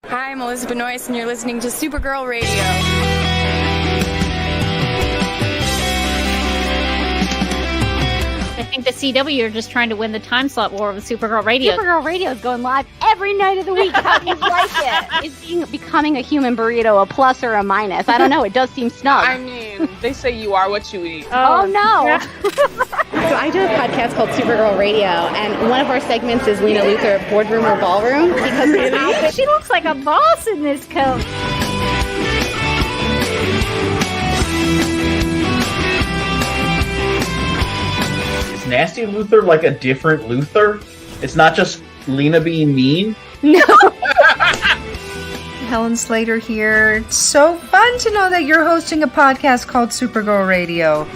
Hi, I'm Eliza and you're listening to Supergirl Radio. I think the CW are just trying to win the time slot war with Supergirl Radio. Supergirl Radio is going live every night of the week. How do you like it? Is becoming a human burrito a plus or a minus? I don't know. It does seem snug. I mean, they say you are what you eat. Oh no. Yeah. So I do a podcast called Supergirl Radio, and one of our segments is Lena Luthor, Boardroom or Ballroom, because she looks like a boss in this coat. Nasty Luthor like a different Luthor? It's not just Lena being mean? No. Helen Slater here. It's so fun to know that you're hosting a podcast called Supergirl Radio.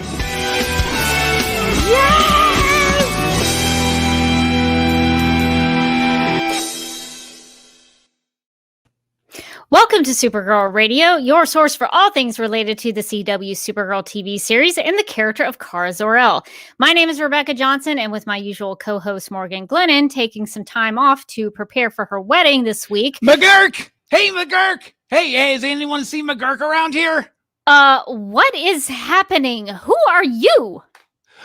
Welcome to Supergirl Radio, your source for all things related to the CW Supergirl TV series and the character of Kara Zor-El. My name is Rebecca Johnson, and with my usual co-host Morgan Glennon taking some time off to prepare for her wedding this week. McGurk! Hey, McGurk! Hey, has anyone seen McGurk around here? What is happening? Who are you?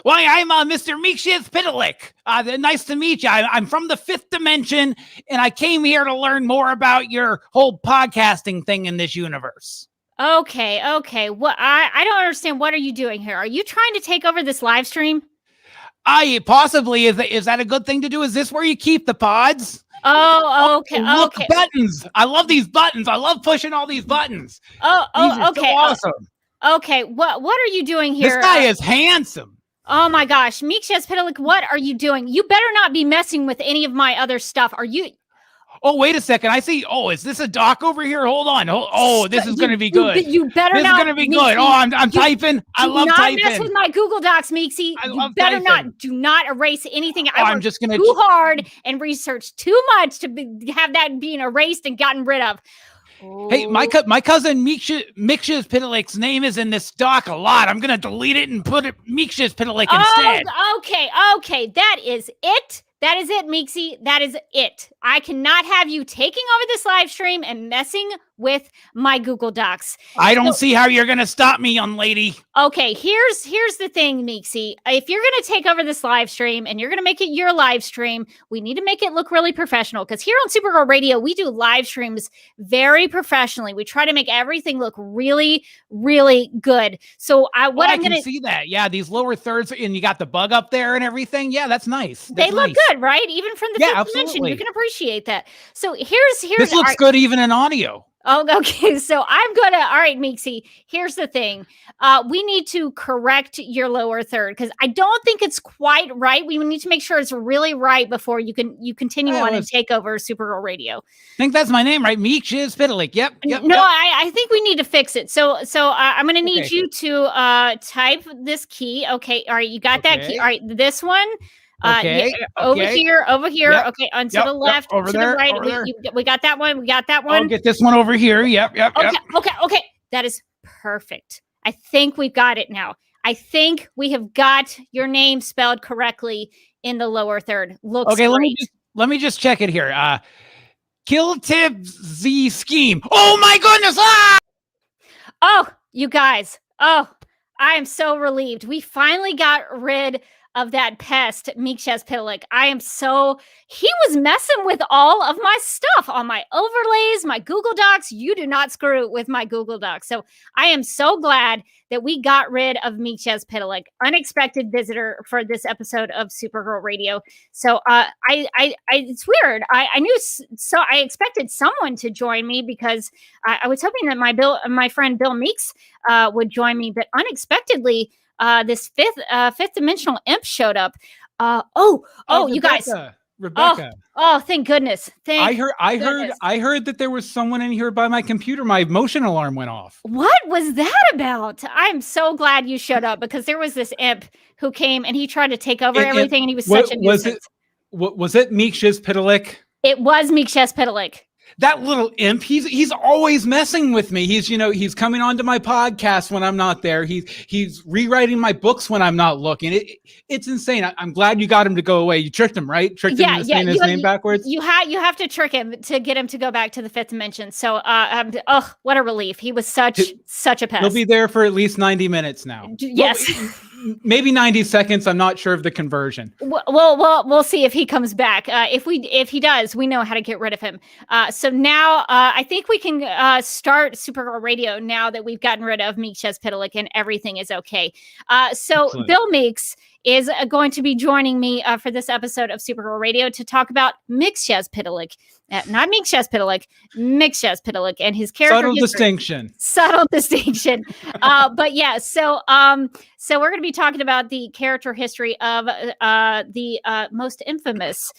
Why, I'm Mr. Mxyzptlk. Nice to meet you. I'm from the fifth dimension, and I came here to learn more about your whole podcasting thing in this universe. Okay. What? I don't understand. What are you doing here? Are you trying to take over this live stream? Possibly. Is that a good thing to do? Is this where you keep the pods? Oh, okay. Look, buttons. I love these buttons. I love pushing all these buttons. Okay. So awesome. Okay. What are you doing here? This guy is handsome. Oh my gosh, Mxyzptlk, what are you doing? You better not be messing with any of my other stuff. Are you? Oh, wait a second. I see. Oh, is this a doc over here? Hold on. Oh, this is going to be good. You better this not. This is going to be good. Oh, I'm typing. I love typing. Do not mess with my Google Docs, Meeksy. You better not. Do not erase anything. I'm just going to too hard and research too much to have that being erased and gotten rid of. Hey, my cousin Mxyzptlk's name is in this doc a lot. I'm going to delete it and put it Mxyzptlk instead. Okay. That is it. That is it, Meeksy. That is it. I cannot have you taking over this live stream and messing with my Google Docs. I don't see how you're going to stop me, young lady. Okay, here's the thing, Meeksy. If you're going to take over this live stream and you're going to make it your live stream, we need to make it look really professional, because here on Supergirl Radio, we do live streams very professionally. We try to make everything look really, really good. So I can see that. Yeah, these lower thirds, and you got the bug up there and everything. Yeah, that's nice. They look good, right? Even from the fifth dimension, you can appreciate that. So here's this looks good even in audio. Oh, okay. So all right, Meeksy, here's the thing. We need to correct your lower third, because I don't think it's quite right. We need to make sure it's really right before you continue on and take over Supergirl Radio. I think that's my name, right? Mxyzptlk. Yep. No, I think we need to fix it. So I'm going to need you to type this key. Okay. All right. You got that key. All right. This one. Over here. Yep. Okay, on to the left, over to there, the right. over We got that one. I'll get this one over here. Yep. Okay. That is perfect. I think we've got it now. I think we have got your name spelled correctly in the lower third. Looks okay. Great. Let me just check it here. Kill tip Z scheme. Oh my goodness! Ah! Oh, you guys. Oh, I am so relieved. We finally got rid of that pest, Mxyzptlk. He was messing with all of my stuff, all my overlays, my Google Docs. You do not screw with my Google Docs. So I am so glad that we got rid of Mxyzptlk, unexpected visitor for this episode of Supergirl Radio. So it's weird. I expected someone to join me, because I was hoping that my friend Bill Meeks would join me, but unexpectedly, this fifth dimensional imp showed up. You guys. Rebecca. Oh, thank goodness. I heard that there was someone in here by my computer. My motion alarm went off. What was that about? I'm so glad you showed up, because there was this imp who came and he tried to take over everything, and he was such a nuisance. Was it Mxyzptlk? It was Mxyzptlk. That little imp, he's always messing with me. He's coming onto my podcast when I'm not there. He's rewriting my books when I'm not looking. It's insane. I'm glad you got him to go away. You tricked him, right? Tricked him into saying his name backwards. You have to trick him to get him to go back to the fifth dimension. So, what a relief. He was such a pest. He'll be there for at least 90 minutes now. Yes. Well, maybe 90 seconds. I'm not sure of the conversion. We'll see if he comes back. If he does, we know how to get rid of him. So now I think we can start Supergirl Radio now that we've gotten rid of Mxyzptlk and everything is okay. So Excellent. Bill Meeks is going to be joining me for this episode of Supergirl Radio to talk about Mxyzptlk. Not Mxyzptlk, Mxyzptlk and his character history. Subtle distinction. But yeah, so we're going to be talking about the character history of the most infamous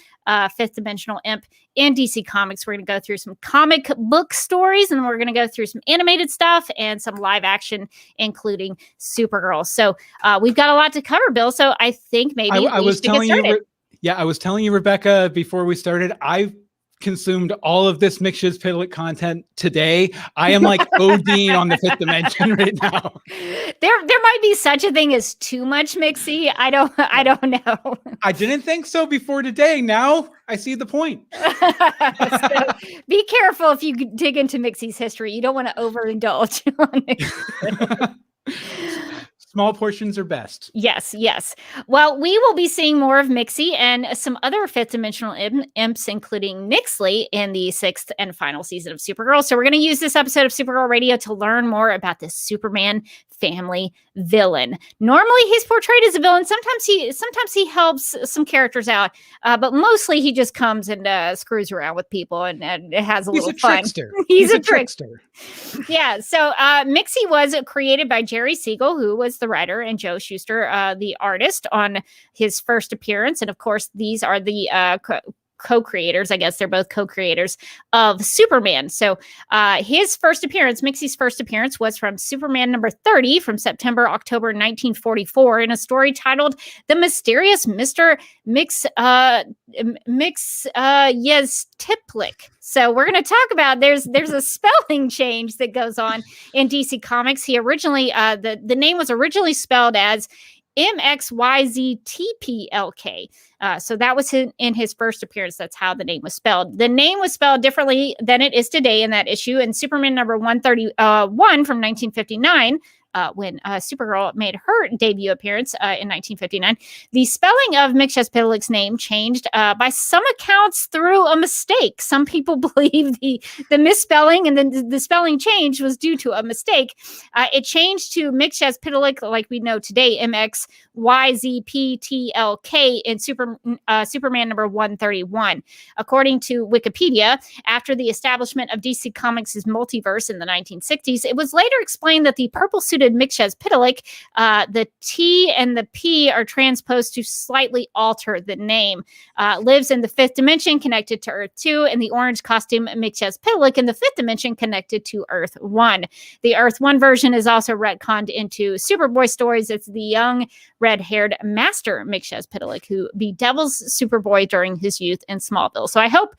fifth dimensional imp in DC Comics. We're going to go through some comic book stories, and we're going to go through some animated stuff and some live action, including Supergirl. So we've got a lot to cover, Bill. So I think maybe I was telling you, Rebecca, before we started, I've consumed all of this Mxyzptlk content today. I am like ODing on the fifth dimension right now. There might be such a thing as too much Mixy. I don't know. I didn't think so before today. Now I see the point. So be careful if you dig into Mixy's history. You don't want to overindulge on it. Small portions are best. Yes. Well, we will be seeing more of Mixy and some other fifth dimensional imps, including Nyxly, in the sixth and final season of Supergirl. So we're going to use this episode of Supergirl Radio to learn more about this Superman family villain. Normally, he's portrayed as a villain. Sometimes he helps some characters out, but mostly he just comes and screws around with people and has a little fun. He's a trickster. Yeah. So Mixy was created by Jerry Siegel, who was the writer, and Joe Shuster, the artist, on his first appearance. And of course, these are the co-creators. I guess they're both co-creators of Superman. So Mixy's first appearance was from Superman number 30 from October 1944 in a story titled The Mysterious Mr. Mxyzptlk. So we're going to talk about there's a spelling change that goes on in DC Comics. He originally the name was originally spelled as Mxyzptlk. So that was in his first appearance. That's how the name was spelled. The name was spelled differently than it is today in that issue. In Superman number 131 from 1959, when Supergirl made her debut appearance in 1959, the spelling of Mxyzptlk's name changed by some accounts through a mistake. Some people believe the misspelling and then the spelling change was due to a mistake. It changed to Mxyzptlk, like we know today, Mxyzptlk in Superman number 131. According to Wikipedia, after the establishment of DC Comics' multiverse in the 1960s, it was later explained that the purple-suited Mxyzptlk, the T and the P are transposed to slightly alter the name. Lives in the fifth dimension connected to Earth 2, and the orange costume Mxyzptlk in the fifth dimension connected to Earth 1. The Earth 1 version is also retconned into Superboy stories. It's the young red-haired Master Mxyzptlk who bedevils Superboy during his youth in Smallville. So I hope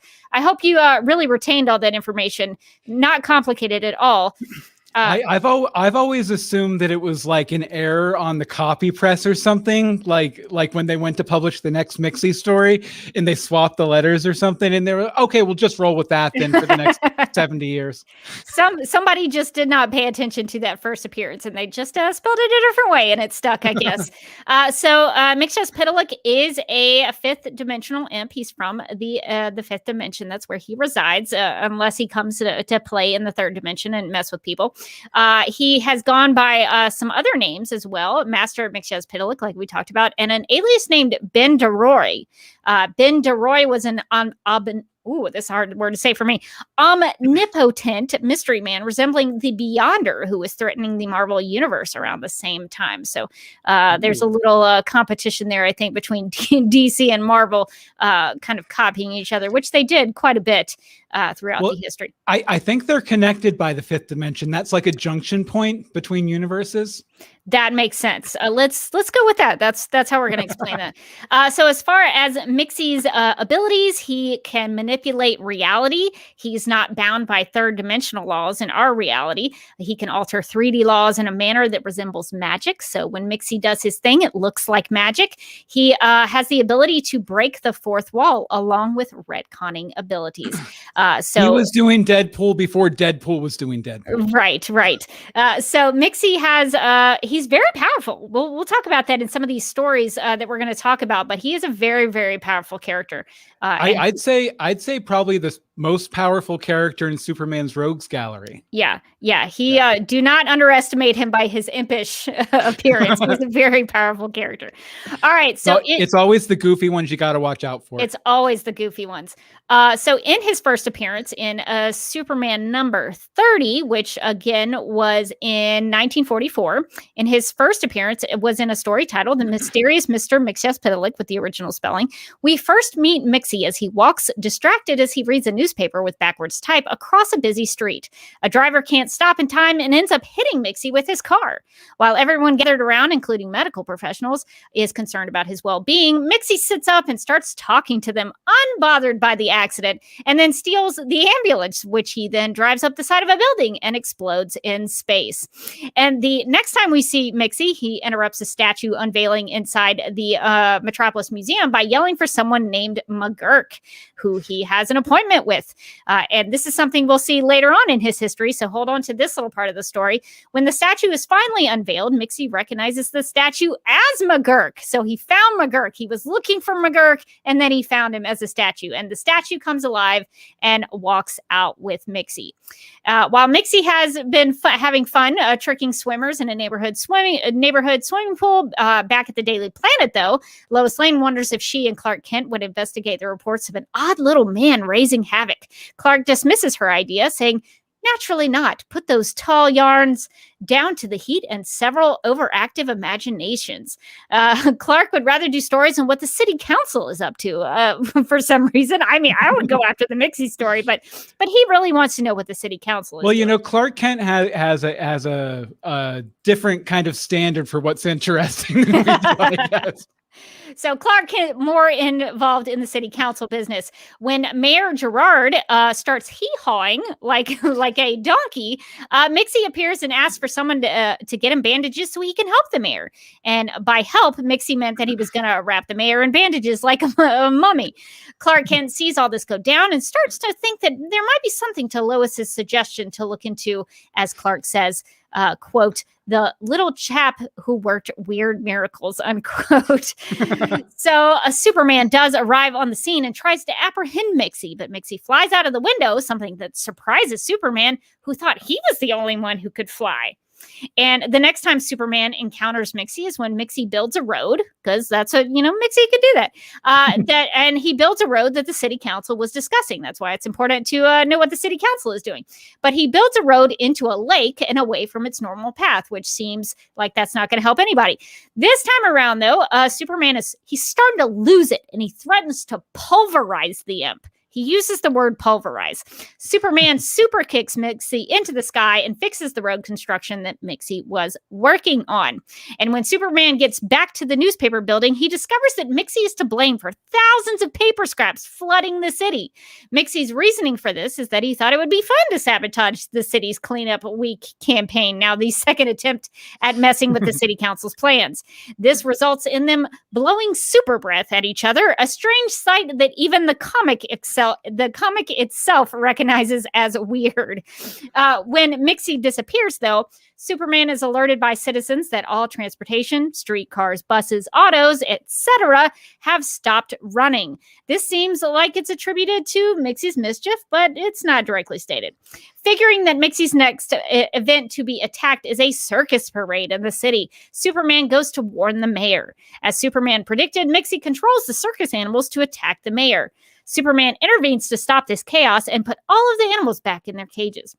you really retained all that information. Not complicated at all. I've always assumed that it was like an error on the copy press or something, like when they went to publish the next Mixy story and they swapped the letters or something, and they were okay, we'll just roll with that then for the next 70 years. Somebody just did not pay attention to that first appearance, and they just spelled it a different way, and it stuck, I guess. So Mxyzptlk is a fifth dimensional imp. He's from the fifth dimension. That's where he resides, unless he comes to play in the third dimension and mess with people. He has gone by some other names as well, Master Mxyzptlk, like we talked about, and an alias named Ben DeRoy. Ben DeRoy was an this is a hard word to say for me. Omnipotent mystery man resembling the Beyonder who was threatening the Marvel Universe around the same time. So there's a little competition there, I think, between DC and Marvel kind of copying each other, which they did quite a bit throughout the history. I think they're connected by the fifth dimension. That's like a junction point between universes. That makes sense. Let's go with that. That's how we're going to explain that. So as far as Mixy's abilities, he can manipulate reality. He's not bound by third dimensional laws in our reality. He can alter 3D laws in a manner that resembles magic. So when Mxyz does his thing, it looks like magic. He has the ability to break the fourth wall along with retconning abilities. So he was doing Deadpool before Deadpool was doing Deadpool. Right. So Mxyz has he's very powerful. We'll talk about that in some of these stories that we're going to talk about, but he is a very, very powerful character. I'd say probably the most powerful character in Superman's Rogues Gallery. Yeah. He do not underestimate him by his impish appearance. He's a very powerful character. All right, so it's always the goofy ones you got to watch out for. It's always the goofy ones. So in his first appearance in Superman number 30, which again was in 1944, in his first appearance, it was in a story titled "The Mysterious Mr. Mxyzptlk" with the original spelling. We first meet Mxyz as he walks distracted as he reads a newspaper with backwards type across a busy street. A driver can't stop in time and ends up hitting Mxyz with his car. While everyone gathered around, including medical professionals, is concerned about his well-being, Mxyz sits up and starts talking to them, unbothered by the accident, and then steals the ambulance, which he then drives up the side of a building and explodes in space. And the next time we see Mxyz, he interrupts a statue unveiling inside the Metropolis Museum by yelling for someone named McGurk, who he has an appointment with. And this is something we'll see later on in his history, so hold on to this little part of the story. When the statue is finally unveiled, Mxyz recognizes the statue as McGurk. So he found McGurk. He was looking for McGurk, and then he found him as a statue. And the statue comes alive and walks out with Mxyz. While Mxyz has been having fun tricking swimmers in a neighborhood swimming pool back at the Daily Planet, though, Lois Lane wonders if she and Clark Kent would investigate the reports of an odd little man raising havoc. Clark dismisses her idea, saying, "Naturally not. Put those tall yarns down to the heat and several overactive imaginations." Clark would rather do stories on what the city council is up to for some reason. I mean, I would go after the Mxyz story, but he really wants to know what the city council is doing. You know, Clark Kent has a different kind of standard for what's interesting than we do, I guess. So Clark Kent more involved in the city council business. When Mayor Gerard starts hee-hawing like a donkey, Mxyz appears and asks for someone to get him bandages so he can help the mayor. And by help, Mxyz meant that he was going to wrap the mayor in bandages like a mummy. Clark Kent sees all this go down and starts to think that there might be something to Lois's suggestion to look into, as Clark says, quote, "the little chap who worked weird miracles," unquote. So Superman does arrive on the scene and tries to apprehend Mxyz, but Mxyz flies out of the window, something that surprises Superman, who thought he was the only one who could fly. And the next time Superman encounters Mxyz is when Mxyz builds a road, because that's what, Mxyz could do that. And he builds a road that the city council was discussing. That's why it's important to know what the city council is doing. But he builds a road into a lake and away from its normal path, which seems like that's not going to help anybody. This time around, though, Superman he's starting to lose it, and he threatens to pulverize the imp. He uses the word pulverize. Superman super kicks Mxyz into the sky and fixes the road construction that Mxyz was working on. And when Superman gets back to the newspaper building, he discovers that Mxyz is to blame for thousands of paper scraps flooding the city. Mxyz's reasoning for this is that he thought it would be fun to sabotage the city's cleanup week campaign. Now, the second attempt at messing with the city council's plans. This results in them blowing super breath at each other, a strange sight that even the comic itself recognizes as weird. When Mxyz disappears, though, Superman is alerted by citizens that all transportation, streetcars, buses, autos, etc., have stopped running. This seems like it's attributed to Mxyz's mischief, but it's not directly stated. Figuring that Mxyz's next event to be attacked is a circus parade in the city, Superman goes to warn the mayor. As Superman predicted, Mxyz controls the circus animals to attack the mayor. Superman intervenes to stop this chaos and put all of the animals back in their cages.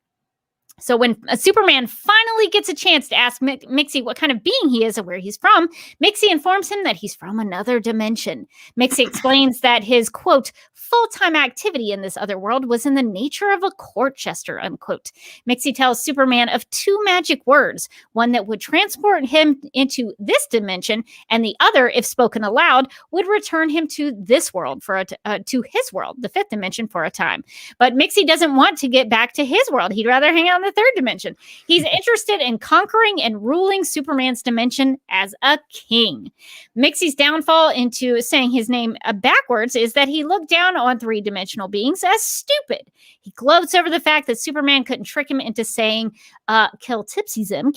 So when Superman finally gets a chance to ask Mixie what kind of being he is and where he's from, Mixie informs him that he's from another dimension. Mixie explains that his, quote, full-time activity in this other world was in the nature of a court jester, unquote. Mixie tells Superman of 2 magic words, one that would transport him into this dimension, and the other, if spoken aloud, would return him to this world, to his world, the 5th dimension, for a time. But Mixie doesn't want to get back to his world. He'd rather hang out in the 3rd dimension. He's interested in conquering and ruling Superman's dimension as a king. Mixie's downfall into saying his name backwards is that he looked down on 3-dimensional beings as stupid. He gloats over the fact that Superman couldn't trick him into saying Klptzm,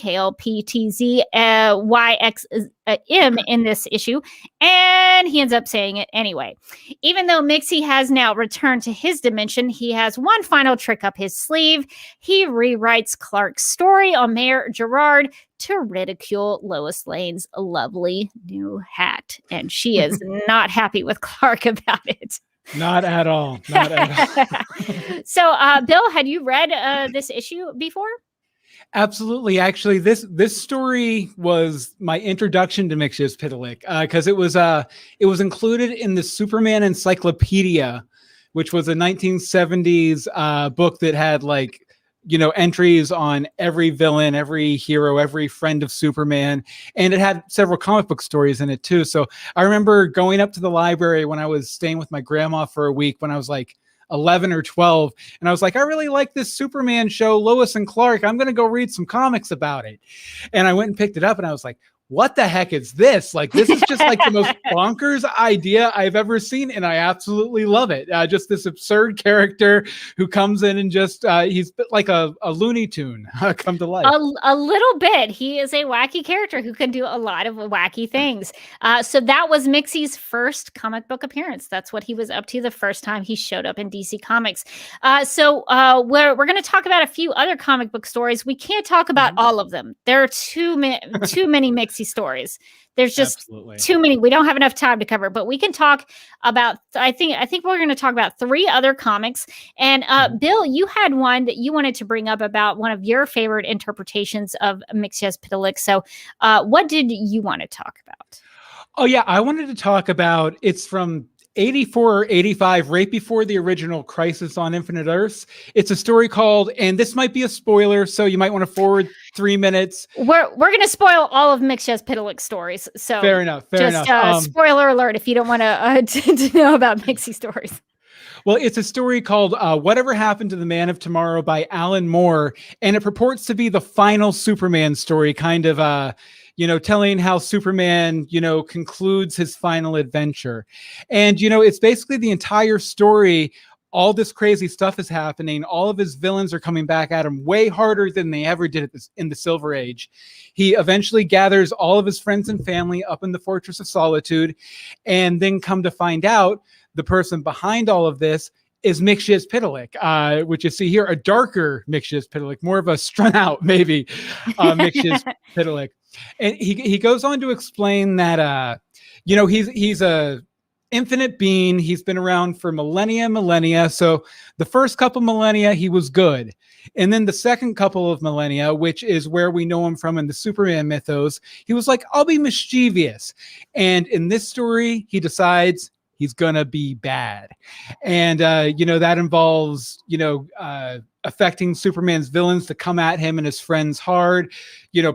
KLPTZYXM in this issue, and he ends up saying it anyway. Even though Mixie has now returned to his dimension, he has one final trick up his sleeve. He rewrites Clark's story on Mayor Gerard to ridicule Lois Lane's lovely new hat, and she is not happy with Clark about it. Not at all. Not at all. So, Bill, had you read this issue before? Absolutely. Actually, this story was my introduction to Mxyzptlk because it was included in the Superman Encyclopedia, which was a 1970s book that had entries on every villain, every hero, every friend of Superman. And it had several comic book stories in it too. So I remember going up to the library when I was staying with my grandma for a week when I was 11 or 12. And I was like, I really like this Superman show, Lois and Clark. I'm going to go read some comics about it. And I went and picked it up and I was like, what the heck is this? This is just the most bonkers idea I've ever seen. And I absolutely love it. Just this absurd character who comes in and just, he's like a Looney Tune come to life. A little bit. He is a wacky character who can do a lot of wacky things. So that was Mixie's first comic book appearance. That's what he was up to the first time he showed up in DC Comics. So we're going to talk about a few other comic book stories. We can't talk about all of them. There are too many Mixie stories. There's just too many. We don't have enough time to cover, but we can talk about, I think we're going to talk about 3 other comics. And Bill, you had one that you wanted to bring up about one of your favorite interpretations of Mxyzptlk. So what did you want to talk about? Oh yeah, I wanted to talk about, it's from 84 or 85, right before the original Crisis on Infinite Earths. It's a story called, and this might be a spoiler, so you might want to forward 3 minutes. We're going to spoil all of Mxyzptlk stories. So fair enough. Spoiler alert if you don't want to know about Mixie stories. Well, it's a story called Whatever Happened to the Man of Tomorrow by Alan Moore, and it purports to be the final Superman story, kind of telling how Superman, concludes his final adventure. And, it's basically the entire story. All this crazy stuff is happening. All of his villains are coming back at him way harder than they ever did in the Silver Age. He eventually gathers all of his friends and family up in the Fortress of Solitude, and then come to find out the person behind all of this is Mxyzptlk, which you see here, a darker Mxyzptlk, more of a strung out, maybe, Mxyzptlk. And he goes on to explain that, he's a infinite being. He's been around for millennia. So the first couple millennia, he was good. And then the second couple of millennia, which is where we know him from in the Superman mythos, he was like, I'll be mischievous. And in this story, he decides he's gonna be bad. And, that involves, affecting Superman's villains to come at him and his friends hard,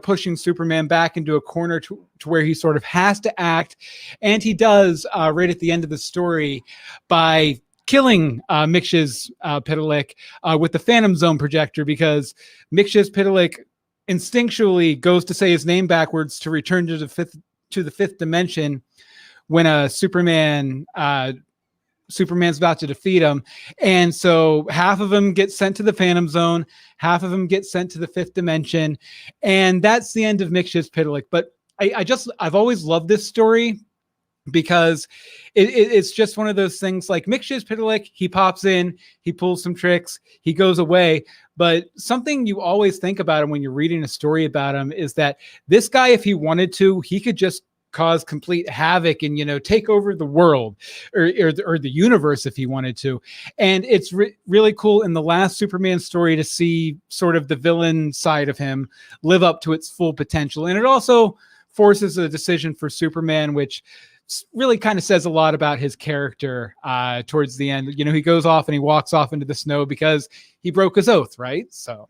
pushing Superman back into a corner to where he sort of has to act. And he does right at the end of the story by killing Mxyzptlk with the Phantom Zone projector, because Mxyzptlk instinctually goes to say his name backwards to return to the fifth dimension when Superman's about to defeat him. And so half of them get sent to the Phantom Zone, half of them get sent to the 5th dimension. And that's the end of Mxyzptlk. But I've always loved this story because it's just one of those things like Mxyzptlk, he pops in, he pulls some tricks, he goes away. But something you always think about him when you're reading a story about him is that this guy, if he wanted to, he could just cause complete havoc and, take over the world or the universe if he wanted to. And it's really cool in the last Superman story to see sort of the villain side of him live up to its full potential. And it also forces a decision for Superman, which really kind of says a lot about his character towards the end. He goes off and he walks off into the snow because he broke his oath, right? So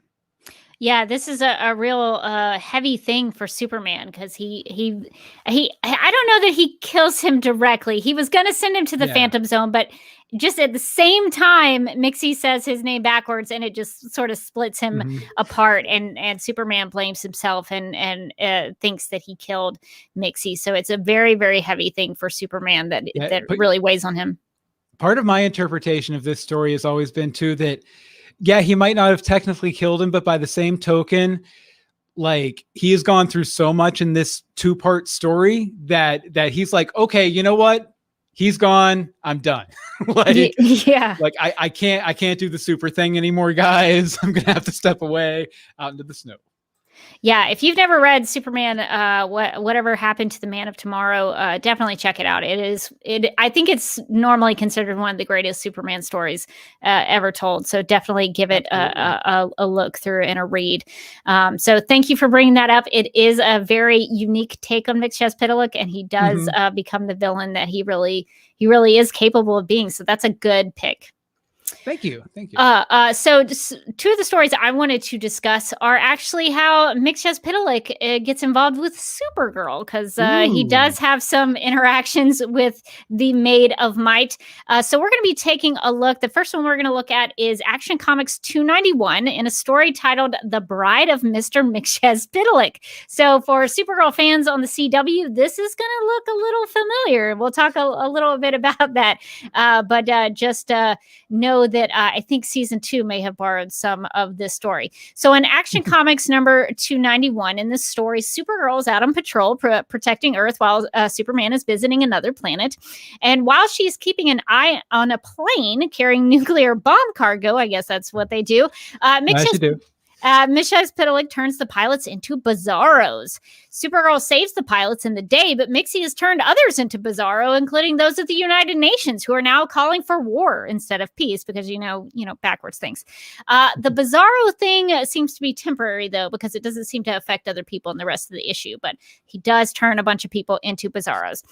yeah, this is a real heavy thing for Superman because he I don't know that he kills him directly. He was going to send him to the Phantom Zone, but just at the same time, Mixy says his name backwards, and it just sort of splits him apart. And Superman blames himself and thinks that he killed Mixy. So it's a very, very heavy thing for Superman that really weighs on him. Part of my interpretation of this story has always been too that, yeah, he might not have technically killed him, but by the same token, like he has gone through so much in this 2-part story that he's like, okay, you know what? He's gone. I'm done. Like I can't do the super thing anymore, guys. I'm going to have to step away out into the snow. Yeah, if you've never read Superman, whatever happened to the Man of Tomorrow, definitely check it out. I think it's normally considered one of the greatest Superman stories ever told. So definitely give it a look through and a read. So thank you for bringing that up. It is a very unique take on Mxyzptlk, and he does become the villain that he really is capable of being. So that's a good pick. Thank you. So just 2 of the stories I wanted to discuss are actually how Mxyzptlk gets involved with Supergirl, because he does have some interactions with the Maid of Might. So we're going to be taking a look. The first one we're going to look at is Action Comics 291 in a story titled The Bride of Mr. Mxyzptlk. So for Supergirl fans on the CW, this is going to look a little familiar. We'll talk a little bit about that. But just know that I think season 2 may have borrowed some of this story. So in Action Comics number 291, in this story, Supergirl is out on patrol protecting Earth while Superman is visiting another planet. And while she's keeping an eye on a plane carrying nuclear bomb cargo, I guess that's what they do, Mxyzptlk turns the pilots into bizarros. Supergirl saves the pilots in the day, but Mixy has turned others into bizarro, including those of the United Nations, who are now calling for war instead of peace because, backwards things. The bizarro thing seems to be temporary, though, because it doesn't seem to affect other people in the rest of the issue, but he does turn a bunch of people into bizarros.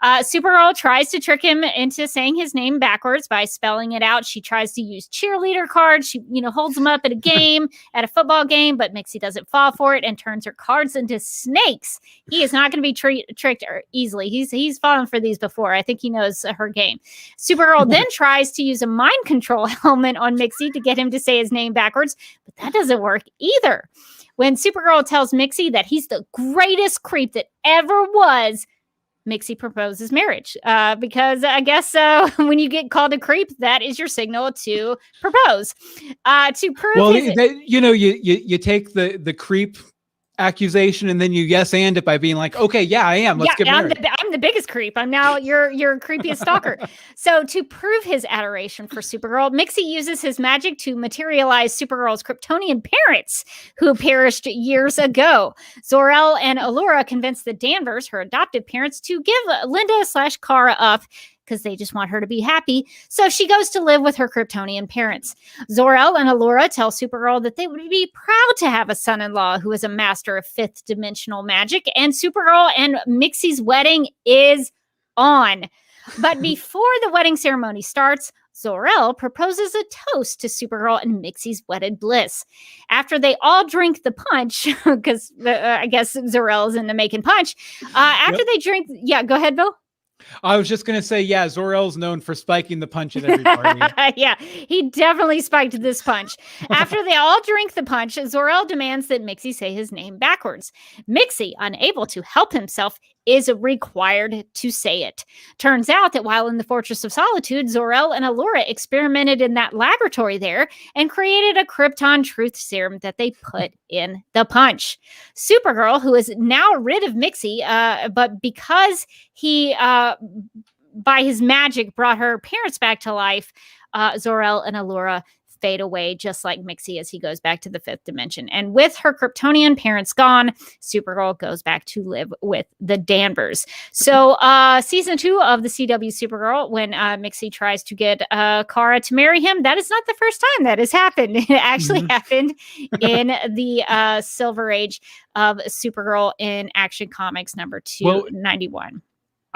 Supergirl tries to trick him into saying his name backwards by spelling it out. She tries to use cheerleader cards. She, holds them up at a game, at a football game, but Mixy doesn't fall for it and turns her cards into snakes. He is not going to be tricked easily. He's fallen for these before. I think he knows her game. Supergirl then tries to use a mind control helmet on Mixy to get him to say his name backwards, but that doesn't work either. When Supergirl tells Mixy that he's the greatest creep that ever was, Mixy proposes marriage because I guess when you get called a creep, that is your signal to propose. To prove you take the creep accusation and then you yes and it by being like, okay, yeah, I am. Let's get married. I'm the biggest creep. I'm now your creepiest stalker. So to prove his adoration for Supergirl, Mixy uses his magic to materialize Supergirl's Kryptonian parents who perished years ago. Zor-El and Allura convince the Danvers, her adoptive parents, to give Linda/Kara up because they just want her to be happy. So she goes to live with her Kryptonian parents. Zor-El and Allura tell Supergirl that they would be proud to have a son-in-law who is a master of 5th dimensional magic, and Supergirl and Mixy's wedding is on. But before the wedding ceremony starts, Zor-El proposes a toast to Supergirl and Mixy's wedded bliss. After they all drink the punch, because I guess Zor-El is into making punch, after they drink... Yeah, go ahead, Bill. I was just going to say, yeah, Zor-El's known for spiking the punch at every party. Yeah, he definitely spiked this punch. After they all drink the punch, Zor-El demands that Mixy say his name backwards. Mixy, unable to help himself, is required to say it. Turns out that while in the Fortress of Solitude, Zor-El and Allura experimented in that laboratory there and created a Krypton truth serum that they put in the punch. Supergirl, who is now rid of Mixy, but because he, by his magic, brought her parents back to life, Zor-El and Allura fade away, just like Mixy as he goes back to the 5th dimension. And with her Kryptonian parents gone, Supergirl goes back to live with the Danvers. So season 2 of the CW Supergirl, when Mixy tries to get Kara to marry him, that is not the first time that has happened. It actually happened in the Silver Age of Supergirl in Action Comics number 291.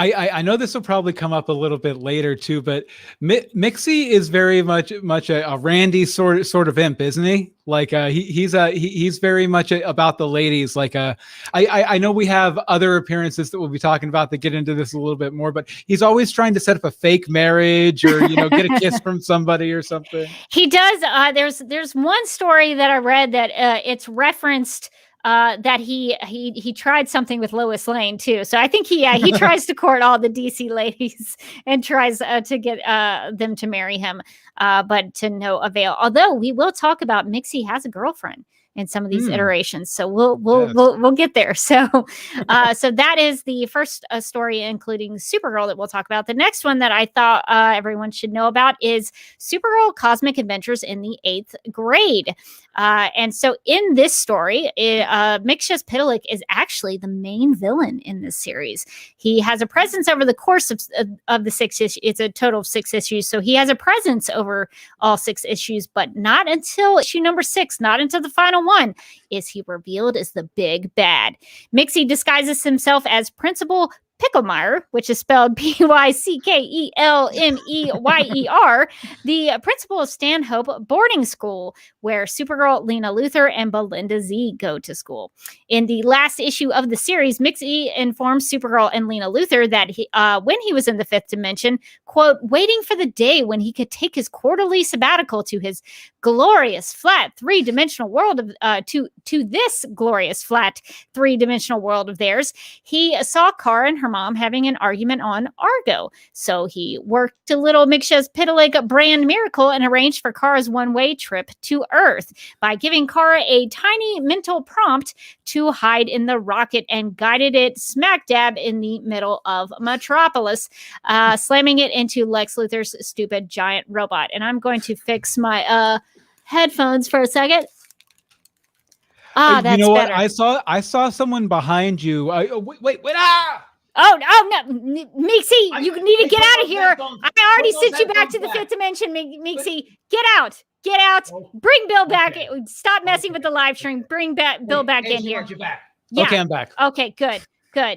I know this will probably come up a little bit later too, but Mixy is very much a Randy sort of imp, isn't he? Like he's very much about the ladies. Like I know we have other appearances that we'll be talking about that get into this a little bit more, but he's always trying to set up a fake marriage or get a kiss from somebody or something. He does. There's one story that I read that it's referenced. That he tried something with Lois Lane too. So I think he tries to court all the DC ladies and tries to get them to marry him, but to no avail. Although we will talk about Mixy has a girlfriend in some of these iterations, so we'll get there. So so that is the first story, including Supergirl, that we'll talk about. The next one that I thought everyone should know about is Supergirl Cosmic Adventures in the 8th grade. And so in this story, Mxyzptlk is actually the main villain in this series. He has a presence over the course of the 6 issues. It's a total of 6 issues. So he has a presence over all 6 issues, but not until issue number 6, not until the final one, is he revealed as the big bad. Mixy disguises himself as Principal Picklemeyer, which is spelled Pickelmeyer, the principal of Stanhope Boarding School, where Supergirl, Lena Luthor, and Belinda Z go to school. In the last issue of the series, Mixy informs Supergirl and Lena Luthor that when he was in the 5th dimension, quote, waiting for the day when he could take his quarterly sabbatical to his glorious flat 3-dimensional world of to this glorious flat 3-dimensional world of theirs, he saw Kara and her mom having an argument on Argo. So he worked a little Mxyzptlk brand miracle and arranged for Kara's one-way trip to Earth by giving Kara a tiny mental prompt to hide in the rocket and guided it smack dab in the middle of Metropolis, slamming it into Lex Luthor's stupid giant robot. And I'm going to fix my headphones for a second. That's better. I saw someone behind you. Wait! Oh no, Meeksy, you need to get out of here. I already sent you back to the 5th dimension, Meeksy. Get out. Bring Bill back. Stop messing with the live stream. Bring Bill back in here. Yeah. Okay, I'm back. Okay, good.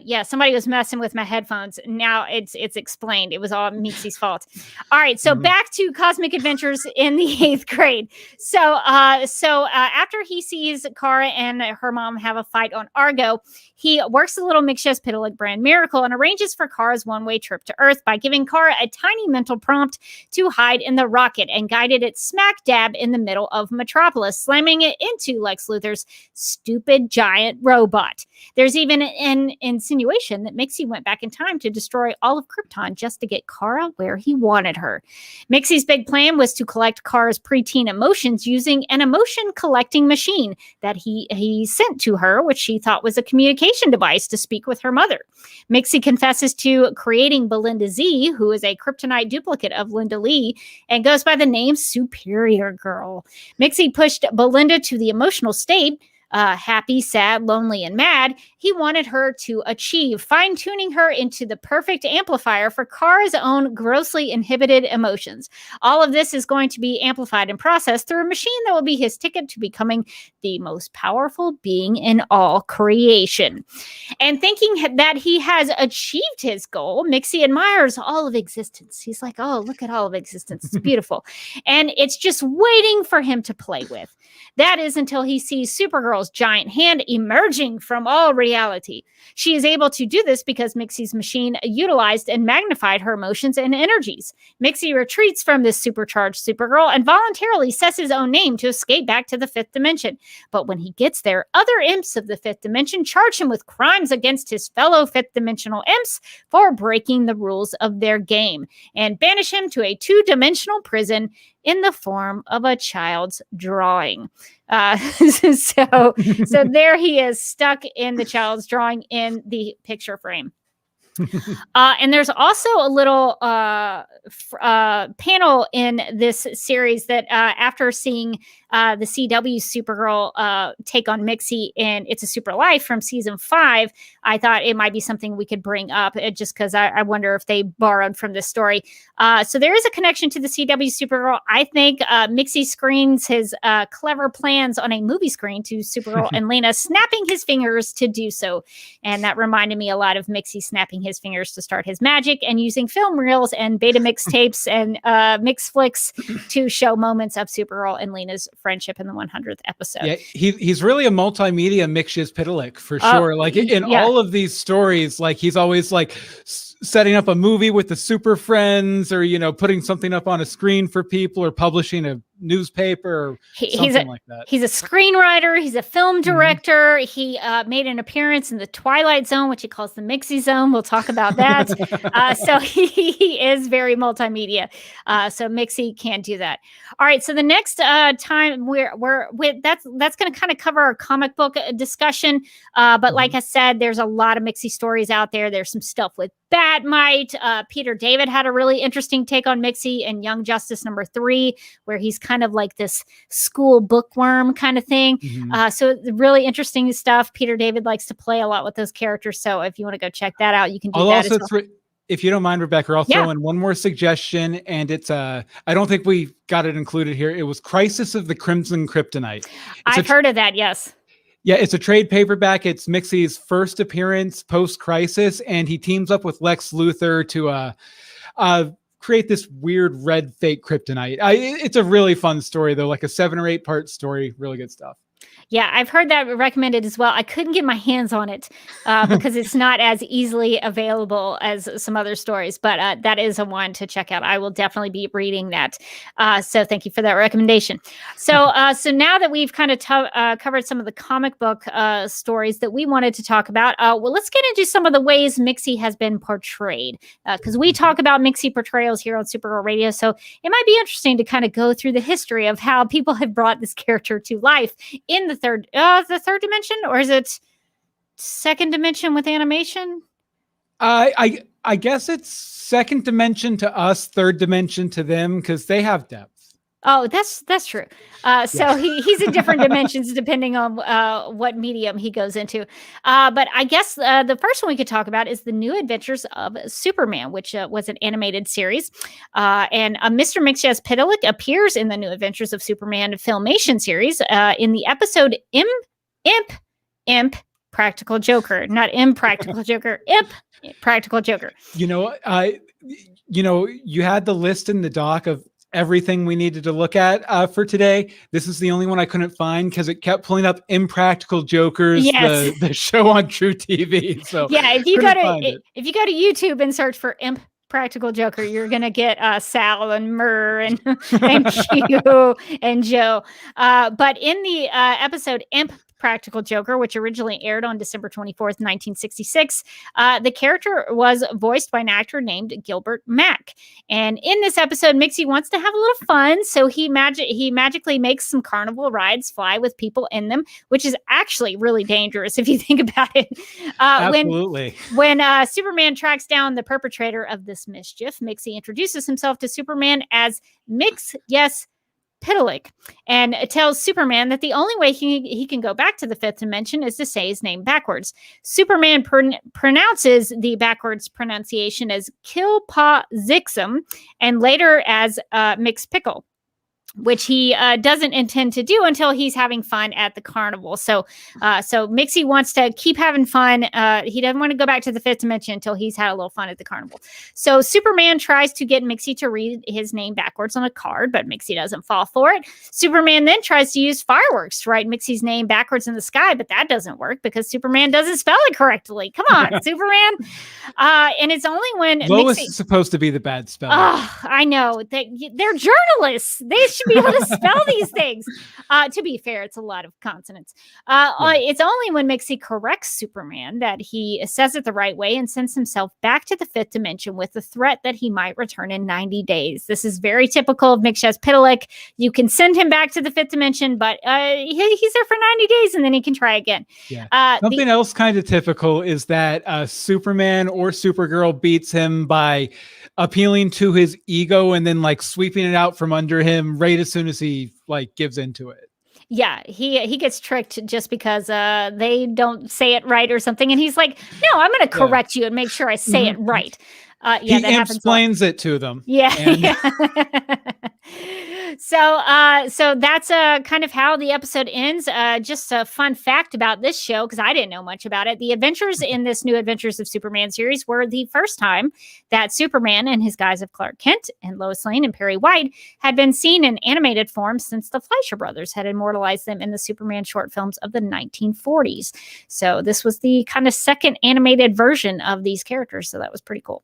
Yeah, somebody was messing with my headphones. Now it's explained. It was all Meeksy's fault. All right, so back to Cosmic Adventures in the 8th grade. So after he sees Kara and her mom have a fight on Argo, he works a little Mxyzptlk brand miracle and arranges for Kara's one-way trip to Earth by giving Kara a tiny mental prompt to hide in the rocket and guided it smack dab in the middle of Metropolis, slamming it into Lex Luthor's stupid giant robot. There's even an insinuation that Mixy went back in time to destroy all of Krypton just to get Kara where he wanted her. Mixy's big plan was to collect Kara's preteen emotions using an emotion collecting machine that he sent to her, which she thought was a communication device to speak with her mother. Mixy confesses to creating Belinda Z, who is a kryptonite duplicate of Linda Lee and goes by the name Superior Girl. Mixy pushed Belinda to the emotional state, happy, sad, lonely, and mad, he wanted her to achieve, fine-tuning her into the perfect amplifier for Kara's own grossly inhibited emotions. All of this is going to be amplified and processed through a machine that will be his ticket to becoming the most powerful being in all creation. And thinking that he has achieved his goal, Mixy admires all of existence. He's like, oh, look at all of existence. It's beautiful. And it's just waiting for him to play with. That is until he sees Supergirl's giant hand emerging from all reality. She is able to do this because Mixy's machine utilized and magnified her emotions and energies. Mixy retreats from this supercharged Supergirl and voluntarily says his own name to escape back to the 5th dimension. But when he gets there, other imps of the 5th dimension charge him with crimes against his fellow 5th dimensional imps for breaking the rules of their game and banish him to a 2-dimensional prison in the form of a child's drawing. So there he is, stuck in the child's drawing in the picture frame. And there's also a little panel in this series that after seeing the CW Supergirl take on Mixy in It's a Super Life from season 5, I thought it might be something we could bring up just because I wonder if they borrowed from this story. So there is a connection to the CW Supergirl. I think Mixy screens his clever plans on a movie screen to Supergirl and Lena snapping his fingers to do so. And that reminded me a lot of Mixy snapping his fingers to start his magic and using film reels and beta mixtapes and mix flicks to show moments of Supergirl and Lena's friendship in the 100th episode. Yeah, he's really a multimedia Mxyzptlk for sure. Like in all of these stories, like he's always like setting up a movie with the super friends, or putting something up on a screen for people, or publishing a newspaper or something like that. He's a screenwriter. He's a film director. He made an appearance in the Twilight Zone, which he calls the Mixy Zone. We'll talk about that. So he is very multimedia. So Mixy can't do that. All right. So the next time that's going to kind of cover our comic book discussion. But like I said, there's a lot of Mixy stories out there. There's some stuff with Batmite. Peter David had a really interesting take on Mixy in Young Justice #3, where he's kind of like this school bookworm kind of thing. So really interesting stuff. Peter David likes to play a lot with those characters. So if you want to go check that out, you can do that. If you don't mind, Rebecca, I'll throw in one more suggestion, and it's I don't think we got it included here. It was Crisis of the Crimson Kryptonite. I've heard of that. Yes. Yeah, it's a trade paperback. It's Mixy's first appearance post-Crisis, and he teams up with Lex Luthor to create this weird red fake kryptonite. It's a really fun story, though, like a 7 or 8 part story. Really good stuff. Yeah, I've heard that recommended as well. I couldn't get my hands on it because it's not as easily available as some other stories, but that is a one to check out. I will definitely be reading that. So thank you for that recommendation. So now that we've kind of covered some of the comic book stories that we wanted to talk about, let's get into some of the ways Mixy has been portrayed, because we talk about Mixy portrayals here on Supergirl Radio. So it might be interesting to kind of go through the history of how people have brought this character to life in the third dimension, or is it second dimension with animation? I guess it's second dimension to us, third dimension to them, because they have depth. Oh, that's true. So he's in different dimensions depending on what medium he goes into. But I guess the first one we could talk about is the New Adventures of Superman, which was an animated series. And Mr. Mxyzptlk appears in the New Adventures of Superman Filmation series in the episode Imp Practical Joker, not Impractical Joker, Imp Practical Joker. You had the list in the doc of everything we needed to look at for today. This is the only one I couldn't find because it kept pulling up Impractical Jokers, the show on True TV. So yeah, if you go to YouTube and search for Practical Joker, you're gonna get Sal and Murr and Q and Joe. But in the episode Practical Joker, which originally aired on December 24th, 1966, the character was voiced by an actor named Gilbert Mack. And in this episode, Mixy wants to have a little fun, so he magically makes some carnival rides fly with people in them, which is actually really dangerous if you think about it. Absolutely. When Superman tracks down the perpetrator of this mischief, Mixy introduces himself to Superman as Mxyzptlk and tells Superman that the only way he can go back to the 5th dimension is to say his name backwards. Superman pronounces the backwards pronunciation as Kilpazixum and later as Mxyzptlk, which he doesn't intend to do until he's having fun at the carnival. So Mixy wants to keep having fun. He doesn't want to go back to the 5th dimension until he's had a little fun at the carnival. So Superman tries to get Mixy to read his name backwards on a card, but Mixy doesn't fall for it. Superman then tries to use fireworks to write Mixy's name backwards in the sky, but that doesn't work because Superman doesn't spell it correctly. Come on, Superman. And it's only when Lois is supposed to be the bad speller. Oh, I know. They're journalists. They should should be able to spell these things. To be fair, it's a lot of consonants. It's only when Mxyzptlk corrects Superman that he says it the right way and sends himself back to the fifth dimension with the threat that he might return in 90 days. This is very typical of Mxyzptlk. You can send him back to the fifth dimension, but he's there for 90 days and then he can try again. Yeah. Something else kind of typical is that Superman or Supergirl beats him by appealing to his ego and then like sweeping it out from under him right as soon as he like gives into it. Yeah, he gets tricked just because they don't say it right or something. And he's like, no, I'm going to correct you and make sure I say it right. He explains it to them. Yeah. So that's kind of how the episode ends. Just a fun fact about this show, because I didn't know much about it. The adventures in this New Adventures of Superman series were the first time that Superman and his guise of Clark Kent and Lois Lane and Perry White had been seen in animated form since the Fleischer brothers had immortalized them in the Superman short films of the 1940s. So this was the kind of second animated version of these characters. So that was pretty cool.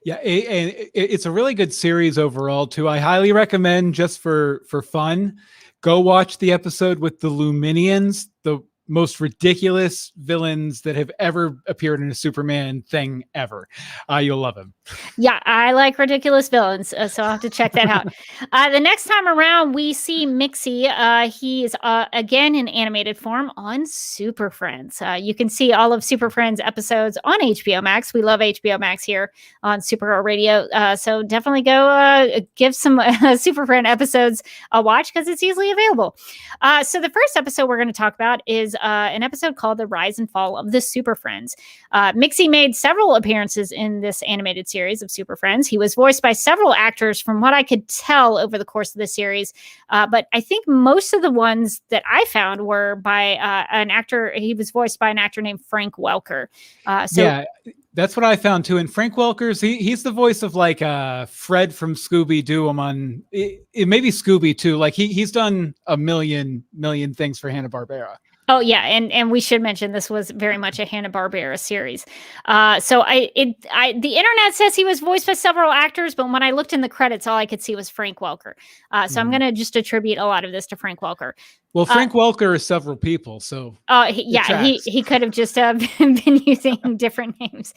Yeah, it's a really good series overall, too. I highly recommend, just for fun, go watch the episode with the Luminians, the most ridiculous villains that have ever appeared in a Superman thing ever. You'll love them. Yeah, I like ridiculous villains, so I'll have to check that out. The next time around, we see Mxyzptlk. He is again in animated form on Super Friends. You can see all of Super Friends episodes on HBO Max. We love HBO Max here on Supergirl Radio, so definitely go give some Super Friend episodes a watch because it's easily available. So the first episode we're going to talk about is an episode called The Rise and Fall of the Super Friends. Mxyzptlk made several appearances in this animated series of Super Friends. He was voiced by several actors from what I could tell over the course of the series. But I think most of the ones that I found were by an actor. He was voiced by an actor named Frank Welker. Yeah, that's what I found too. And Frank Welker's, he's the voice of like Fred from Scooby-Doo. It may be Scooby too. Like he's done a million things for Hanna-Barbera. Oh yeah, and we should mention this was very much a Hanna-Barbera series. So the internet says he was voiced by several actors, but when I looked in the credits, all I could see was Frank Welker. So I'm going to just attribute a lot of this to Frank Welker. Well, Frank Welker is several people, so he could have just been using different names.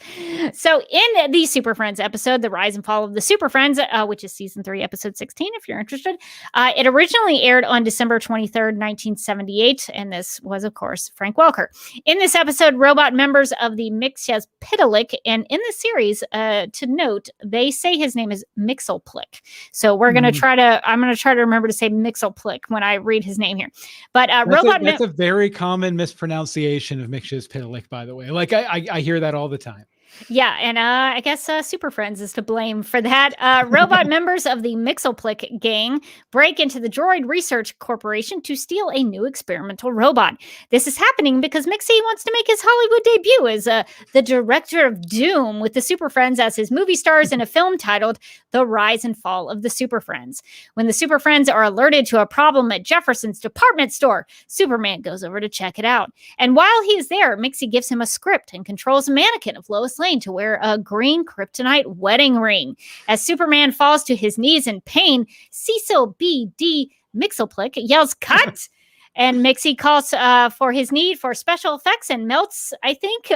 So in the Super Friends episode, The Rise and Fall of the Super Friends, which is season 3, episode 16, if you're interested, it originally aired on December 23rd, 1978, and this was, of course, Frank Welker. In this episode, robot members of the Mxyzptlk, and in the series, to note, they say his name is Mxyzptlk. So we're going to I'm going to try to remember to say Mxyzptlk when I read his name here. But that's a very common mispronunciation of Mxyzptlk, by the way. Like I hear that all the time. Yeah, and I guess Super Friends is to blame for that. Robot members of the Mxyzptlk gang break into the Droid Research Corporation to steal a new experimental robot. This is happening because Mxyzptlk wants to make his Hollywood debut as the director of Doom, with the Super Friends as his movie stars in a film titled The Rise and Fall of the Super Friends. When the Super Friends are alerted to a problem at Jefferson's department store, Superman goes over to check it out. And while he is there, Mxyzptlk gives him a script and controls a mannequin of Lois Lane to wear a green kryptonite wedding ring. As Superman falls to his knees in pain, Cecil B.D. Mxyzptlk yells, "Cut!" And Mxyzptlk calls for his need for special effects and melts. I think